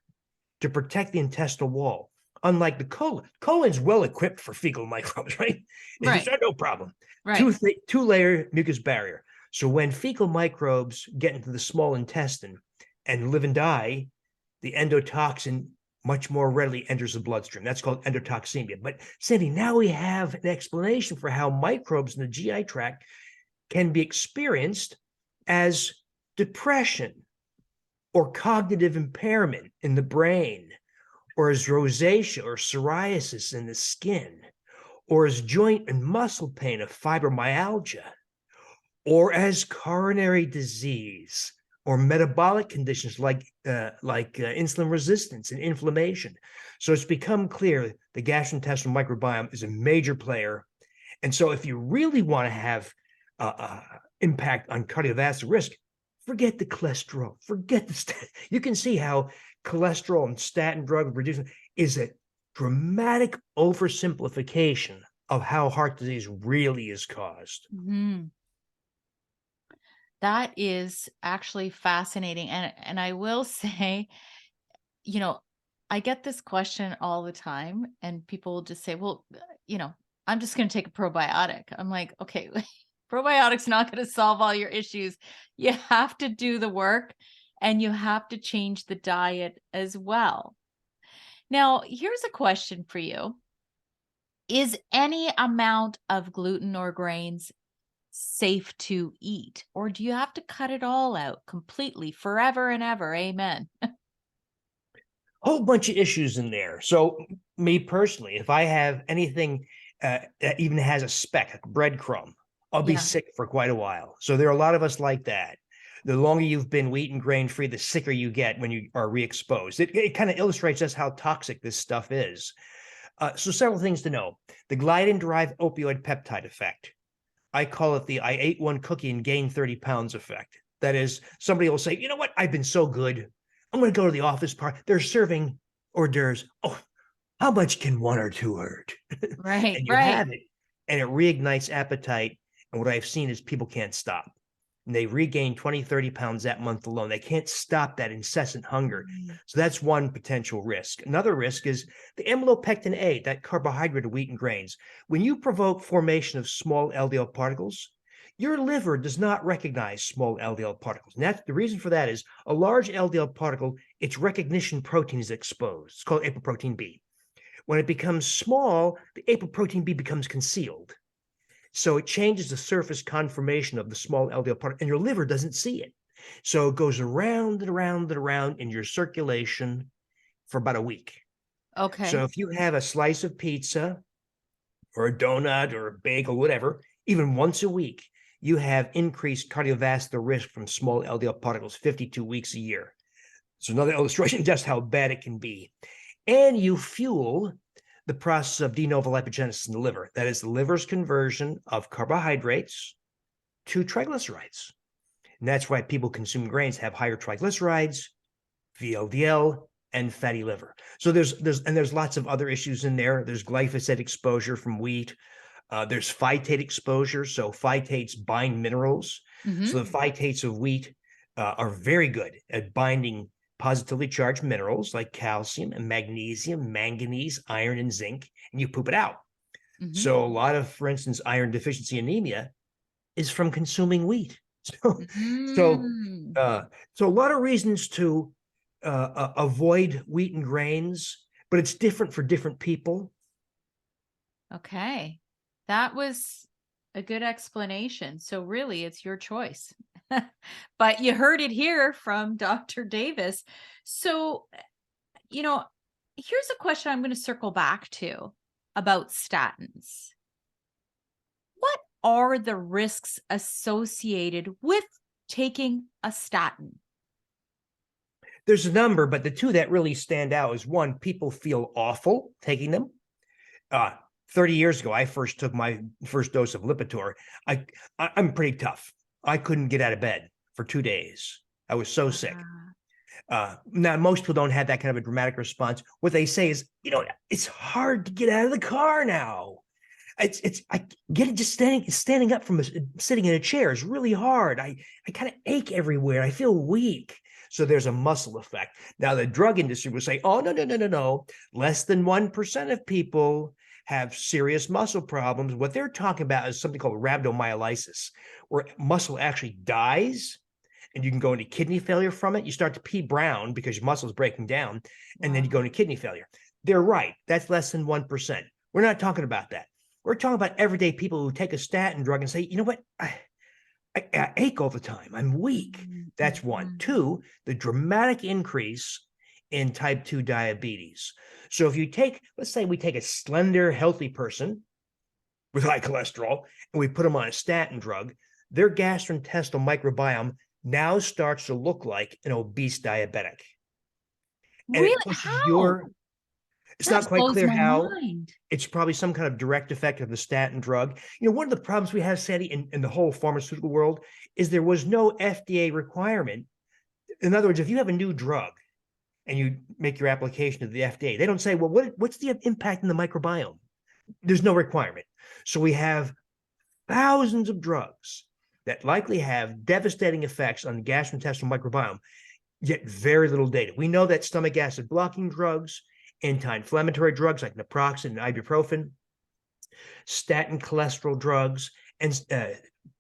to protect the intestinal wall. Unlike the colon, colon's well equipped for fecal microbes, right? It's Right. no problem. Right. Two-layer mucus barrier. So when fecal microbes get into the small intestine and live and die, the endotoxin much more readily enters the bloodstream. That's called endotoxemia. But Sandy, now we have an explanation for how microbes in the GI tract can be experienced as depression or cognitive impairment in the brain, or as rosacea or psoriasis in the skin, or as joint and muscle pain of fibromyalgia, or as coronary disease or metabolic conditions like insulin resistance and inflammation. So it's become clear the gastrointestinal microbiome is a major player. And so if you really want to have impact on cardiovascular risk, forget the cholesterol, forget the statin. You can see how cholesterol and statin drug reducing is a dramatic oversimplification of how heart disease really is caused. Mhm. That is actually fascinating. And I will say, you know, I get this question all the time, and people will just say, well, I'm just going to take a probiotic. I'm like, okay, probiotics not going to solve all your issues. You have to do the work and you have to change the diet as well. Now, here's a question for you. Is any amount of gluten or grains safe to eat, or do you have to cut it all out completely forever and ever? Amen. Whole bunch of issues in there. So me personally, if I have anything that even has a speck, a breadcrumb, I'll be Yeah. sick for quite a while. So there are a lot of us like that. The longer you've been wheat and grain free, the sicker you get when you are re-exposed. It kind of illustrates just how toxic this stuff is. So several things to know. The gliadin-derived opioid peptide effect. I call it the I ate one cookie and gained 30 pounds effect. That is, somebody will say, you know what? I've been so good. I'm going to go to the office park. They're serving hors d'oeuvres. Oh, how much can one or two hurt? Right, And you right. have it, and it reignites appetite. And what I've seen is people can't stop. And they regain 20, 30 pounds that month alone. They can't stop that incessant hunger. Mm. So that's one potential risk. Another risk is the amylopectin A, that carbohydrate of wheat and grains. When you provoke formation of small LDL particles, your liver does not recognize small LDL particles. And that's the reason for that is a large LDL particle, its recognition protein is exposed. It's called apoprotein B. When it becomes small, the apoprotein B becomes concealed. So it changes the surface conformation of the small LDL particle, and your liver doesn't see it. So it goes around and around and around in your circulation for about a week. So Okay. if you have a slice of pizza or a donut or a bagel, whatever, even once a week, you have increased cardiovascular risk from small LDL particles 52 weeks a year. So another illustration just how bad it can be. And you fuel the process of de novo lipogenesis in the liver. That is the liver's conversion of carbohydrates to triglycerides. And that's why people consume grains have higher triglycerides, VLDL, and fatty liver. So there's lots of other issues in there. There's glyphosate exposure from wheat. There's phytate exposure. So phytates bind minerals. Hmm. So the phytates of wheat are very good at binding positively charged minerals like calcium and magnesium, manganese, iron, and zinc, and you poop it out. Hmm. So a lot of, for instance, iron deficiency anemia is from consuming wheat. So, so, Mm. uh, so a lot of reasons to avoid wheat and grains, but it's different for different people. Okay. That was a good explanation. So really, it's your choice. But you heard it here from Dr. Davis. So, you know, here's a question I'm going to circle back to about statins. What are the risks associated with taking a statin? There's a number, but the two that really stand out is one, people feel awful taking them. Uh, 30 years ago, I first took my first dose of Lipitor. I'm pretty tough. I couldn't get out of bed for 2 days. I was so sick. Ah, Now, most people don't have that kind of a dramatic response. What they say is, it's hard to get out of the car now. I get it. Just standing up from sitting in a chair is really hard. I kind of ache everywhere. I feel weak. So there's a muscle effect. Now the drug industry will say, oh, no, no, no, no, no. Less than 1% of people have serious muscle problems. What they're talking about is something called rhabdomyolysis, where muscle actually dies and you can go into kidney failure from it. You start to pee brown because your muscle is breaking down, and then you go into kidney failure. They're right. That's less than 1%. We're not talking about that. We're talking about everyday people who take a statin drug and say, you know what? I ache all the time. I'm weak. That's one. Two, the dramatic increase in type 2 diabetes. So if you take, let's say we take a slender, healthy person with high cholesterol and we put them on a statin drug, their gastrointestinal microbiome now starts to look like an obese diabetic. And Really? it pushes How? it's That not quite blows clear my how. mind. It's probably some kind of direct effect of the statin drug. One of the problems we have, Sandy, in the whole pharmaceutical world is there was no FDA requirement. In other words, if you have a new drug and you make your application to the FDA, they don't say, well, what's the impact in the microbiome? There's no requirement. So we have thousands of drugs that likely have devastating effects on the gastrointestinal microbiome, yet very little data. We know that stomach acid blocking drugs, anti-inflammatory drugs like naproxen and ibuprofen, statin cholesterol drugs, and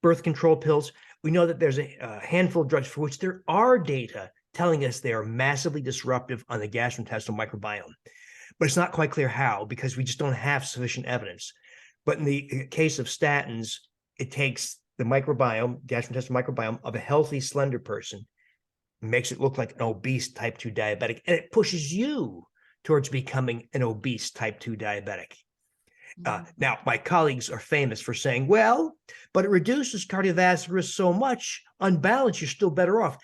birth control pills. We know that there's a handful of drugs for which there are data telling us they are massively disruptive on the gastrointestinal microbiome. But it's not quite clear how, because we just don't have sufficient evidence. But in the case of statins, it takes the microbiome, gastrointestinal microbiome of a healthy, slender person, makes it look like an obese type 2 diabetic, and it pushes you towards becoming an obese type 2 diabetic. Now, my colleagues are famous for saying, well, but it reduces cardiovascular risk so much, on balance, you're still better off,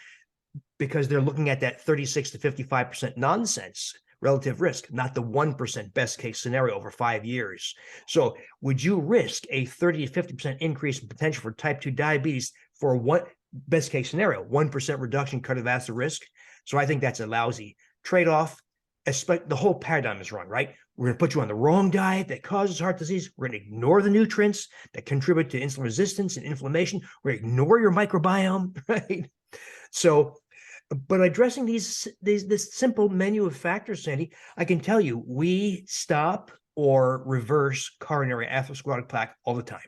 because they're looking at that 36 to 55% nonsense relative risk, not the 1% best case scenario over 5 years. So would you risk a 30 to 50% increase in potential for type 2 diabetes for what best case scenario, 1% reduction in cardiovascular risk? So I think that's a lousy trade-off. The whole paradigm is wrong, right? We're going to put you on the wrong diet that causes heart disease. We're going to ignore the nutrients that contribute to insulin resistance and inflammation. We're going to ignore your microbiome, right? So, but addressing this simple menu of factors, Sandy, I can tell you, we stop or reverse coronary atherosclerotic plaque all the time.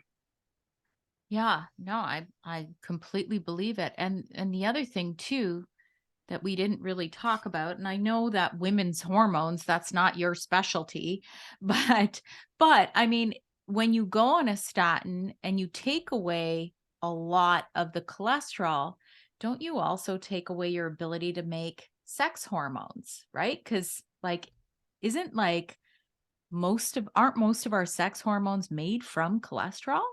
Yeah, no, I completely believe it. And the other thing too that we didn't really talk about, and I know that women's hormones, that's not your specialty, but I mean, when you go on a statin and you take away a lot of the cholesterol, don't you also take away your ability to make sex hormones, right? Because like, isn't like aren't most of our sex hormones made from cholesterol?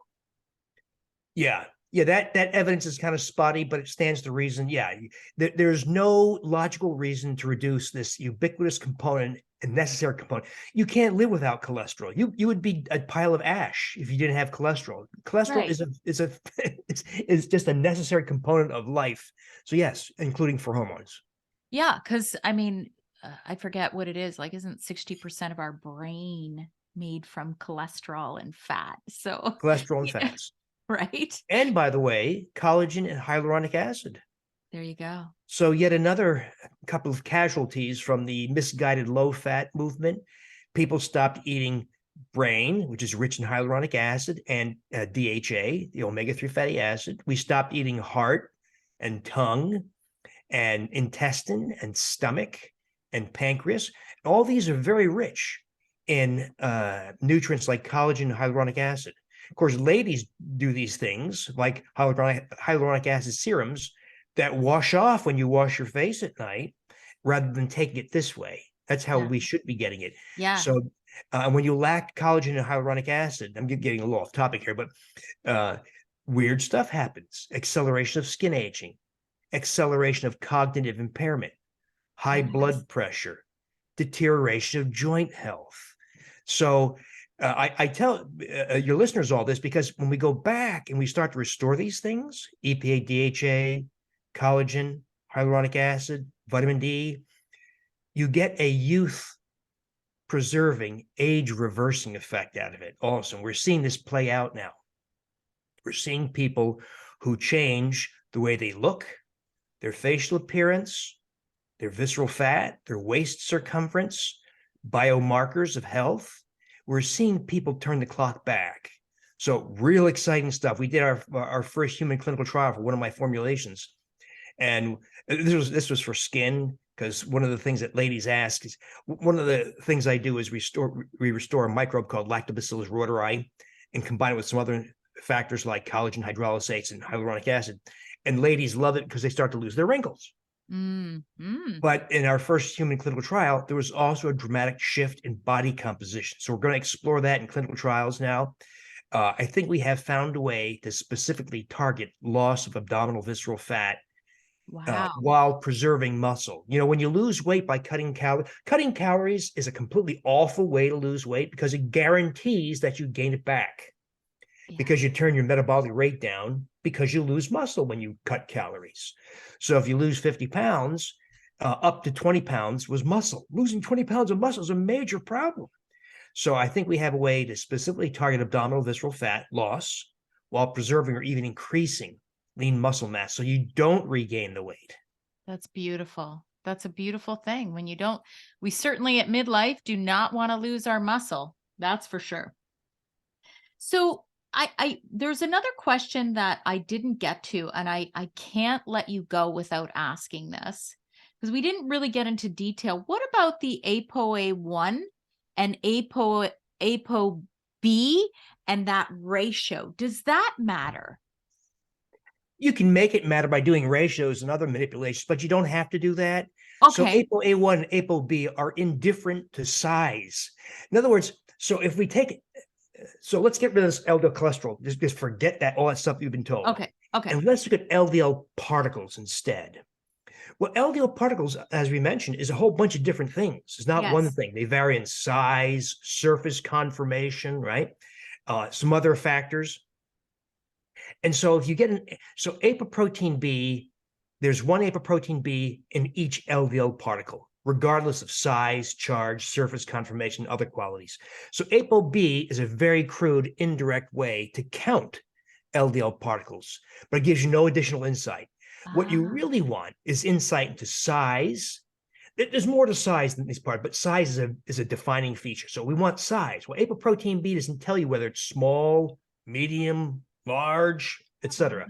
Yeah. Yeah, that evidence is kind of spotty, but it stands to reason. Yeah, there's no logical reason to reduce this ubiquitous component and necessary component. You can't live without cholesterol. You would be a pile of ash if you didn't have cholesterol. Cholesterol Right. is just a necessary component of life. So yes, including for hormones. Yeah, because I mean, I forget what it is. Like, isn't 60% of our brain made from cholesterol and fat? So, Cholesterol and yeah, fats. right? And by the way, collagen and hyaluronic acid. There you go. So yet another couple of casualties from the misguided low-fat movement. People stopped eating brain, which is rich in hyaluronic acid, and DHA, the omega-3 fatty acid. We stopped eating heart and tongue and intestine and stomach and pancreas. All these are very rich in nutrients like collagen and hyaluronic acid. Of course, ladies do these things like hyaluronic acid serums that wash off when you wash your face at night rather than taking it this way. That's how Yeah. we should be getting it. Yeah. So when you lack collagen and hyaluronic acid, I'm getting a little off topic here, but weird stuff happens. Acceleration of skin aging, acceleration of cognitive impairment, high Yes. blood pressure, deterioration of joint health. So I tell your listeners all this because when we go back and we start to restore these things, EPA, DHA, collagen, hyaluronic acid, vitamin D, you get a youth preserving, age reversing effect out of it also. We're seeing this play out now. We're seeing people who change the way they look, their facial appearance, their visceral fat, their waist circumference, biomarkers of health. We're seeing people turn the clock back. So real exciting stuff. We did our first human clinical trial for one of my formulations. And this was for skin, because one of the things that ladies ask is, one of the things I do is we restore a microbe called Lactobacillus reuteri and combine it with some other factors like collagen hydrolysates and hyaluronic acid. And ladies love it because they start to lose their wrinkles. But in our first human clinical trial, there was also a dramatic shift in body composition. So we're going to explore that in clinical trials now. I think we have found a way to specifically target loss of abdominal visceral fat while preserving muscle. You know, when you lose weight by cutting calories is a completely awful way to lose weight because it guarantees that you gain it back. Because you turn your metabolic rate down because you lose muscle when you cut calories. So if you lose 50 pounds, up to 20 pounds was muscle. Losing 20 pounds of muscle is a major problem. So I think we have a way to specifically target abdominal visceral fat loss while preserving or even increasing lean muscle mass so you don't regain the weight. That's beautiful. That's a beautiful thing. When you don't, we certainly at midlife do not want to lose our muscle. That's for sure. So there's another question that I didn't get to, and I can't let you go without asking this because we didn't really get into detail. What about the ApoA1 and ApoB and that ratio? Does that matter? You can make it matter by doing ratios and other manipulations, but you don't have to do that. So Okay. ApoA1 and ApoB are indifferent to size. In other words, so if we take so let's get rid of this LDL cholesterol. Just forget that, all that stuff you've been told. Okay. And let's look at LDL particles instead. Well, LDL particles, as we mentioned, is a whole bunch of different things. It's not one thing. They vary in size, surface conformation, right? Some other factors. And so if you get so apoprotein B, there's one apoprotein B in each LDL particle, regardless of size, charge, surface conformation, other qualities. So ApoB is a very crude, indirect way to count LDL particles, but it gives you no additional insight. What you really want is insight into size. There's more to size than this part, but size is a defining feature. So we want size. Well, apoprotein B doesn't tell you whether it's small, medium, large, etc.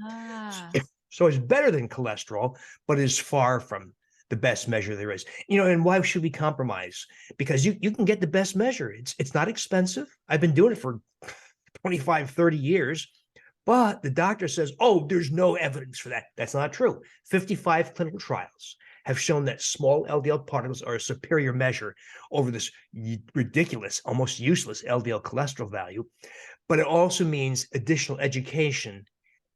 So it's better than cholesterol, but is far from the best measure there is. You know, and why should we compromise? Because you can get the best measure. It's not expensive. I've been doing it for 25, 30 years, but the doctor says, oh, there's no evidence for that. That's not true. 55 clinical trials have shown that small LDL particles are a superior measure over this ridiculous, almost useless LDL cholesterol value. But it also means additional education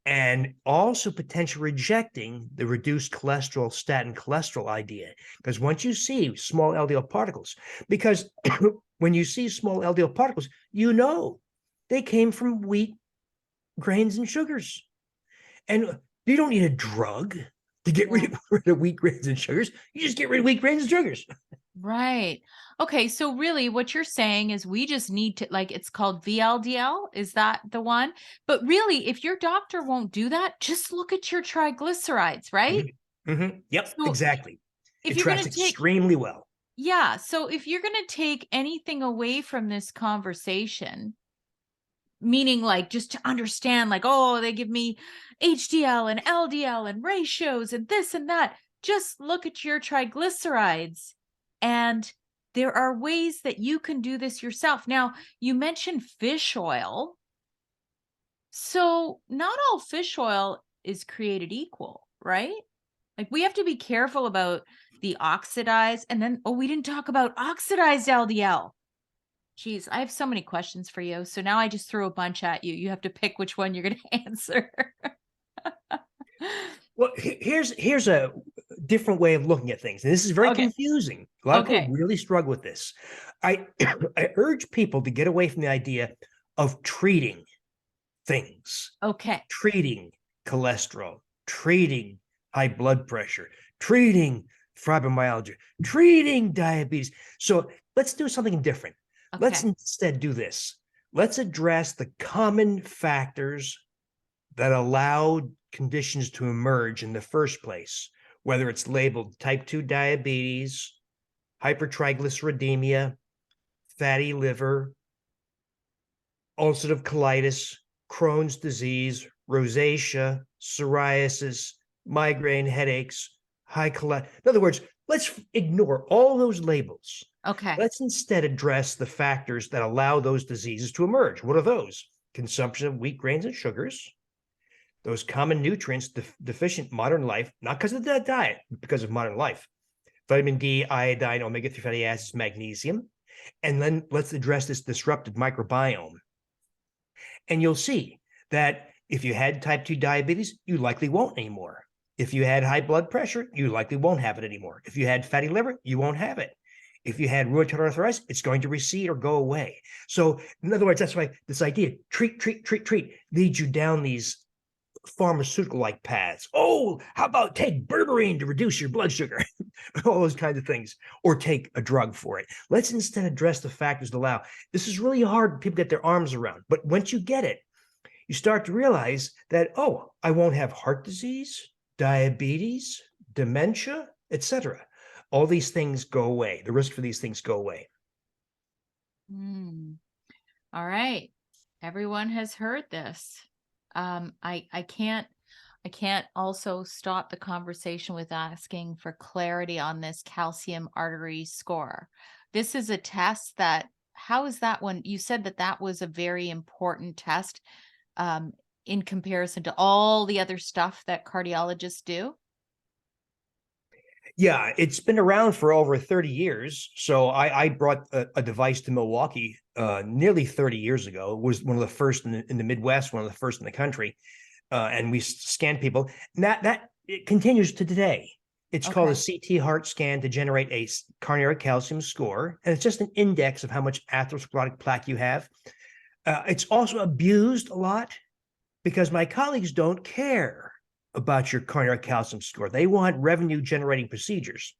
and also potentially rejecting the reduced cholesterol, statin cholesterol idea. Because once you see small LDL particles, because when you see small LDL particles, you know they came from wheat, grains, and sugars. And you don't need a drug to get rid of wheat, grains, and sugars. You just get rid of wheat, grains, and sugars. Right. Okay. So really what you're saying is we just need to, like, it's called VLDL. Is that the one? But really, if your doctor won't do that, just look at your triglycerides, right? Yep, So exactly. if It you're going tracks to take, extremely well. yeah. So if you're going to take anything away from this conversation, meaning like just to understand, like, oh, they give me HDL and LDL and ratios and this and that, just look at your triglycerides. And there are ways that you can do this yourself. Now, you mentioned fish oil. So not all fish oil is created equal, right? Like we have to be careful about the oxidized, and then, oh, we didn't talk about oxidized LDL. Geez, I have so many questions for you. So now I just threw a bunch at you. You have to pick which one you're going to answer. Well, here's a different way of looking at things. And this is very Okay. confusing. A lot of Okay. people really struggle with this. I urge people to get away from the idea of treating things, Okay. treating cholesterol, treating high blood pressure, treating fibromyalgia, treating diabetes. So let's do something different. Let's Okay. instead do this. Let's address the common factors that allow conditions to emerge in the first place, whether it's labeled type 2 diabetes, hypertriglyceridemia, fatty liver, ulcerative colitis, Crohn's disease, rosacea, psoriasis, migraine headaches, high cholesterol. In other words, let's ignore all those labels. Okay. Let's instead address the factors that allow those diseases to emerge. What are those? Consumption of wheat grains and sugars, those common nutrients deficient modern life, not because of the diet, but because of modern life. Vitamin D, iodine, omega-3 fatty acids, magnesium. And then let's address this disrupted microbiome. And you'll see that if you had type 2 diabetes, you likely won't anymore. If you had high blood pressure, you likely won't have it anymore. If you had fatty liver, you won't have it. If you had rheumatoid arthritis, it's going to recede or go away. So in other words, that's why this idea, treat, leads you down these pharmaceutical-like paths. Oh, how about take berberine to reduce your blood sugar? All those kinds of things, or take a drug for it. Let's instead address the factors that allow. This is really hard for people to get their arms around, but once you get it, you start to realize that, oh, I won't have heart disease, diabetes, dementia, etc. All these things go away. The risk for these things go away. Mm. All right. Everyone has heard this. I can't also stop the conversation with asking for clarity on this calcium artery score. This is a test that, how is that one? You said that that was a very important test in comparison to all the other stuff that cardiologists do. Yeah, it's been around for over 30 years. So I brought a device to Milwaukee nearly 30 years ago. It was one of the first in the Midwest, one of the first in the country. And we scanned people. And that it continues to today. It's called a Okay. CT heart scan to generate a coronary calcium score. And it's just an index of how much atherosclerotic plaque you have. It's also abused a lot because my colleagues don't care about your coronary calcium score. They want revenue generating procedures.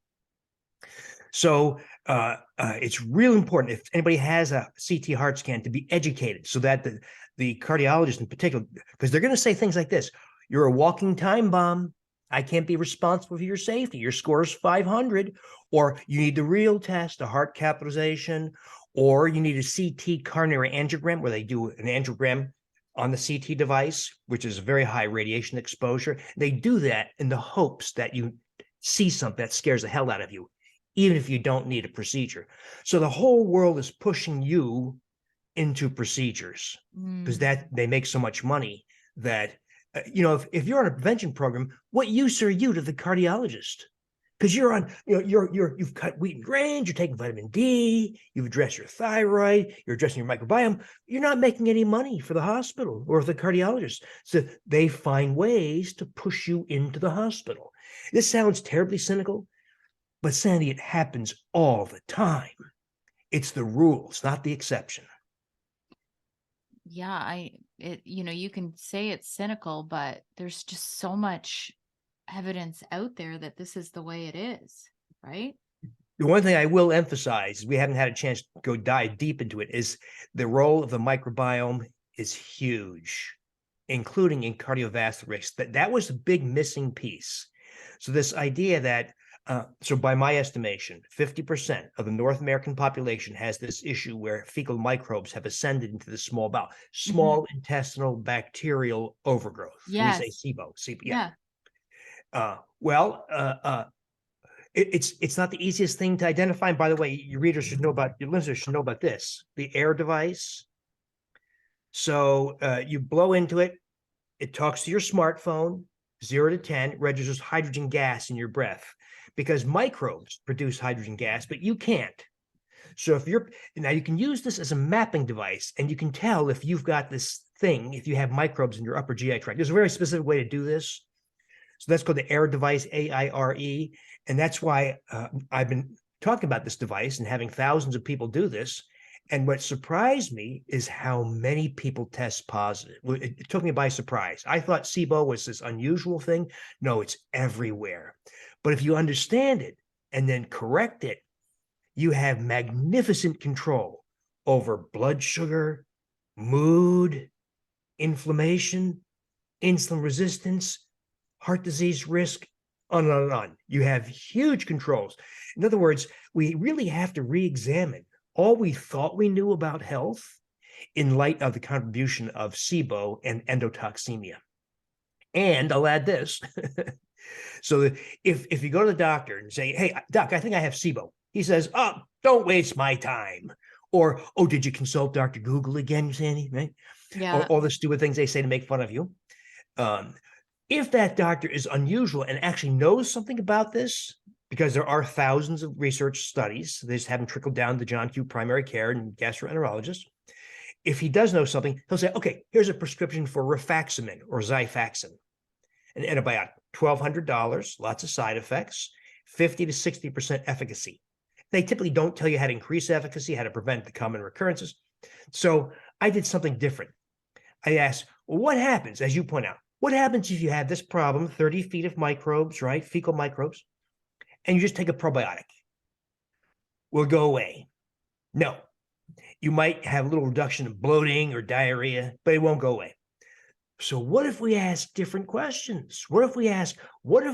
So it's real important if anybody has a CT heart scan to be educated so that the cardiologist in particular, because they're going to say things like this: you're a walking time bomb. I can't be responsible for your safety. Your score is 500, or you need the real test, a heart catheterization, or you need a CT coronary angiogram where they do an angiogram on the CT device, which is a very high radiation exposure. They do that in the hopes that you see something that scares the hell out of you, even if you don't need a procedure. So the whole world is pushing you into procedures because Mm. that they make so much money that if you're on a prevention program, what use are you to the cardiologist? Because you're on, you've cut wheat and grains, you're taking vitamin D, you've addressed your thyroid, you're addressing your microbiome. You're not making any money for the hospital or the cardiologist. So they find ways to push you into the hospital. This sounds terribly cynical, but Sandy, it happens all the time. It's the rules, not the exception. Yeah, you can say it's cynical, but there's just so much evidence out there that this is the way it is, right? The one thing I will emphasize, we haven't had a chance to go dive deep into it, is the role of the microbiome is huge, including in cardiovascular risk. That was a big missing piece. So this idea that, so by my estimation, 50% of the North American population has this issue where fecal microbes have ascended into the small bowel, Hmm. small intestinal bacterial overgrowth. We say Yes. SIBO, yeah. Yeah. Well, it's not the easiest thing to identify. And by the way, your listeners should know about this: the air device. So you blow into it, it talks to your smartphone, 0 to 10, registers hydrogen gas in your breath because microbes produce hydrogen gas, but you can't. So now you can use this as a mapping device, and you can tell if you've got this thing, if you have microbes in your upper GI tract. There's a very specific way to do this. So that's called the AIR device, AIRE. And that's why I've been talking about this device and having thousands of people do this. And what surprised me is how many people test positive. It took me by surprise. I thought SIBO was this unusual thing. No, it's everywhere. But if you understand it, and then correct it, you have magnificent control over blood sugar, mood, inflammation, insulin resistance, heart disease risk, on and on and on. You have huge controls. In other words, we really have to re-examine all we thought we knew about health in light of the contribution of SIBO and endotoxemia. And I'll add this. So that if you go to the doctor and say, hey, doc, I think I have SIBO, he says, oh, don't waste my time. Or, oh, did you consult Dr. Google again, Sandy? Right? Or Yeah. all the stupid things they say to make fun of you. If that doctor is unusual and actually knows something about this, because there are thousands of research studies, they just haven't trickled down to John Q primary care and gastroenterologists. If he does know something, he'll say, okay, here's a prescription for rifaximin or Xifaxan, an antibiotic, $1,200, lots of side effects, 50 to 60% efficacy. They typically don't tell you how to increase efficacy, how to prevent the common recurrences. So I did something different. I asked, well, what happens, as you point out, what happens if you have this problem, 30 feet of microbes, right, fecal microbes, and you just take a probiotic? Will it go away? No. You might have a little reduction of bloating or diarrhea, but it won't go away. So what if we ask different questions? What if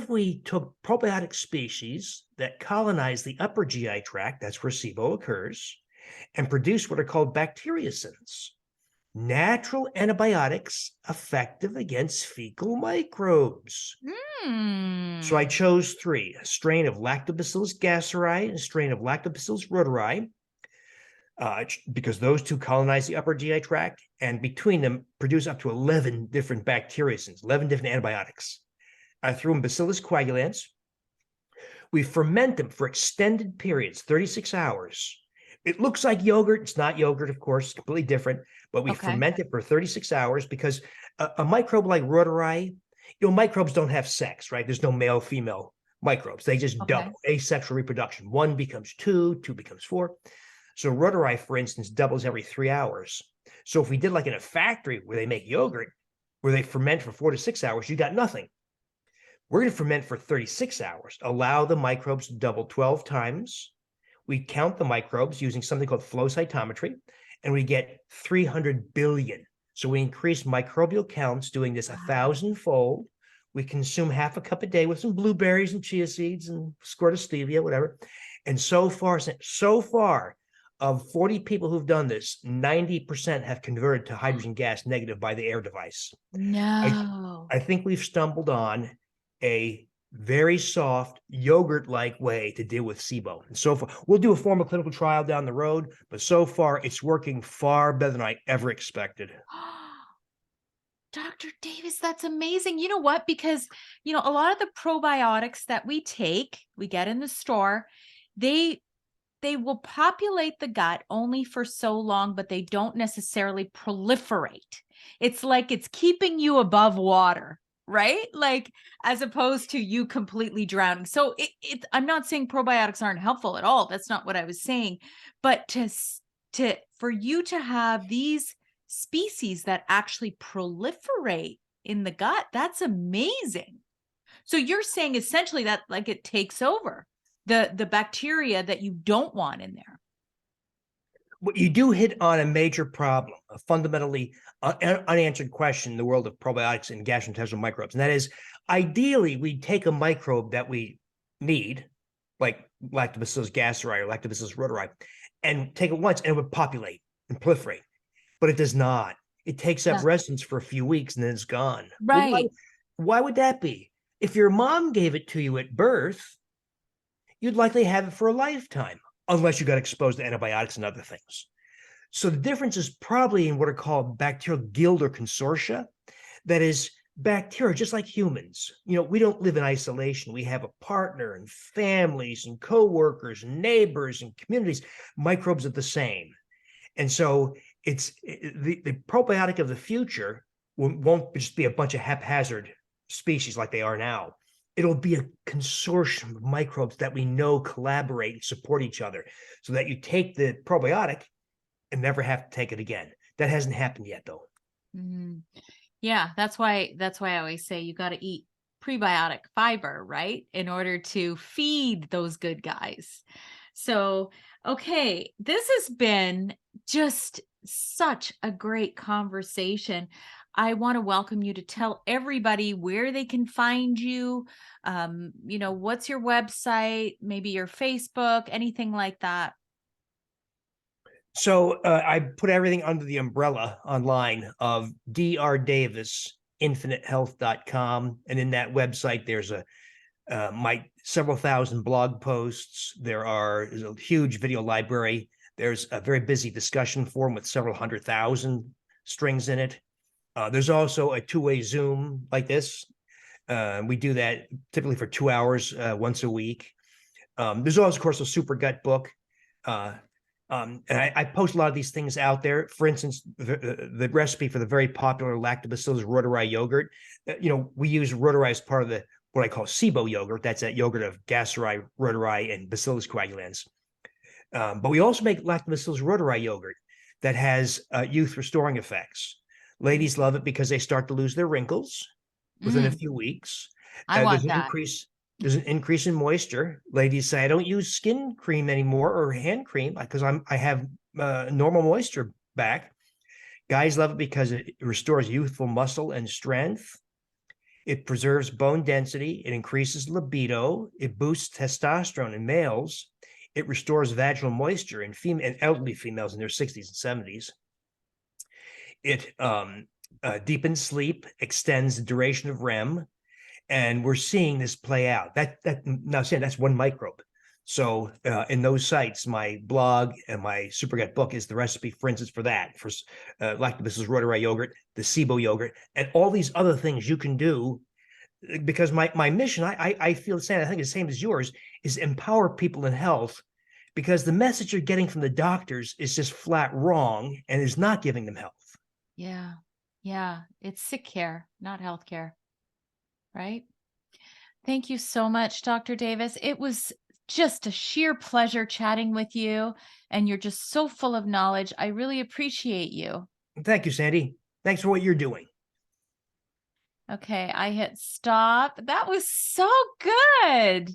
we took probiotic species that colonize the upper GI tract, that's where SIBO occurs, and produce what are called bacteriocins, natural antibiotics effective against fecal microbes. So I chose 3, a strain of Lactobacillus gasseri and a strain of Lactobacillus rhodori, because those two colonize the upper GI tract, and between them produce up to 11 different bacteriocins, 11 different antibiotics. I threw in Bacillus coagulans. We ferment them for extended periods, 36 hours. It looks like yogurt. It's not yogurt, of course, it's completely different, but we ferment it for 36 hours because a microbe like rhodori, microbes don't have sex, right? There's no male, female microbes. They just double, asexual reproduction. 1 becomes 2, 2 becomes 4. So rhodori, for instance, doubles every 3 hours. So if we did like in a factory where they make yogurt, where they ferment for 4 to 6 hours, you got nothing. We're going to ferment for 36 hours, allow the microbes to double 12 times. We count the microbes using something called flow cytometry, and we get 300 billion. So we increase microbial counts doing this 1,000-fold. We consume half a cup a day with some blueberries and chia seeds and squirt of stevia, whatever. And so far, of 40 people who've done this, 90% have converted to hydrogen gas negative by the air device. No. I think we've stumbled on a very soft yogurt-like way to deal with SIBO. And so far, we'll do a formal clinical trial down the road, but so far it's working far better than I ever expected. Dr. Davis, that's amazing. You know what? Because, a lot of the probiotics that we get in the store, they will populate the gut only for so long, but they don't necessarily proliferate. It's like it's keeping you above water, right? Like as opposed to you completely drowning. So I'm not saying probiotics aren't helpful at all. That's not what I was saying. But for you to have these species that actually proliferate in the gut, that's amazing. So you're saying essentially that like it takes over the bacteria that you don't want in there. Well, you do hit on a major problem, a fundamentally unanswered question in the world of probiotics and gastrointestinal microbes. And that is, ideally, we take a microbe that we need, like Lactobacillus gasseri or Lactobacillus rhodori, and take it once and it would populate and proliferate. But it does not. It takes up residence for a few weeks and then it's gone. Right. Well, why would that be? If your mom gave it to you at birth, you'd likely have it for a lifetime, unless you got exposed to antibiotics and other things. So the difference is probably in what are called bacterial guild or consortia. That is, bacteria, just like humans, we don't live in isolation. We have a partner and families and coworkers and neighbors and communities. Microbes are the same. And so it's the probiotic of the future won't just be a bunch of haphazard species like they are now. It'll be a consortium of microbes that we know collaborate and support each other so that you take the probiotic and never have to take it again. That hasn't happened yet, though. Yeah, that's why I always say you got to eat prebiotic fiber, right? In order to feed those good guys. So, okay, this has been just such a great conversation. I want to welcome you to tell everybody where they can find you. What's your website, maybe your Facebook, anything like that. So I put everything under the umbrella online of drdavisinfinitehealth.com. And in that website, there's my several thousand blog posts. There's a huge video library. There's a very busy discussion forum with several 100,000 strings in it. There's also a two-way Zoom like this. We do that typically for 2 hours once a week. There's also, of course, a super gut book. And I post a lot of these things out there. For instance, the recipe for the very popular Lactobacillus reuteri yogurt. We use reuteri as part of what I call SIBO yogurt. That's that yogurt of Gasseri, reuteri, and Bacillus coagulans. But we also make Lactobacillus reuteri yogurt that has youth restoring effects. Ladies love it because they start to lose their wrinkles within a few weeks. I There's want an that. increase in moisture. Ladies say, I don't use skin cream anymore or hand cream because I have normal moisture back. Guys love it because it restores youthful muscle and strength. It preserves bone density. It increases libido. It boosts testosterone in males. It restores vaginal moisture in elderly females in their 60s and 70s. It deepens sleep, extends the duration of REM, and we're seeing this play out. Now, saying that's one microbe. So in those sites, my blog and my Supergut book is the recipe, for instance, for that, for Lactobacillus reuteri yogurt, the SIBO yogurt, and all these other things you can do. Because my mission, I feel the same. I think it's the same as yours, is empower people in health. Because the message you're getting from the doctors is just flat wrong and is not giving them health. Yeah. Yeah. It's sick care, not health care. Right? Thank you so much, Dr. Davis. It was just a sheer pleasure chatting with you, and you're just so full of knowledge. I really appreciate you. Thank you, Sandy. Thanks for what you're doing. Okay, I hit stop. That was so good.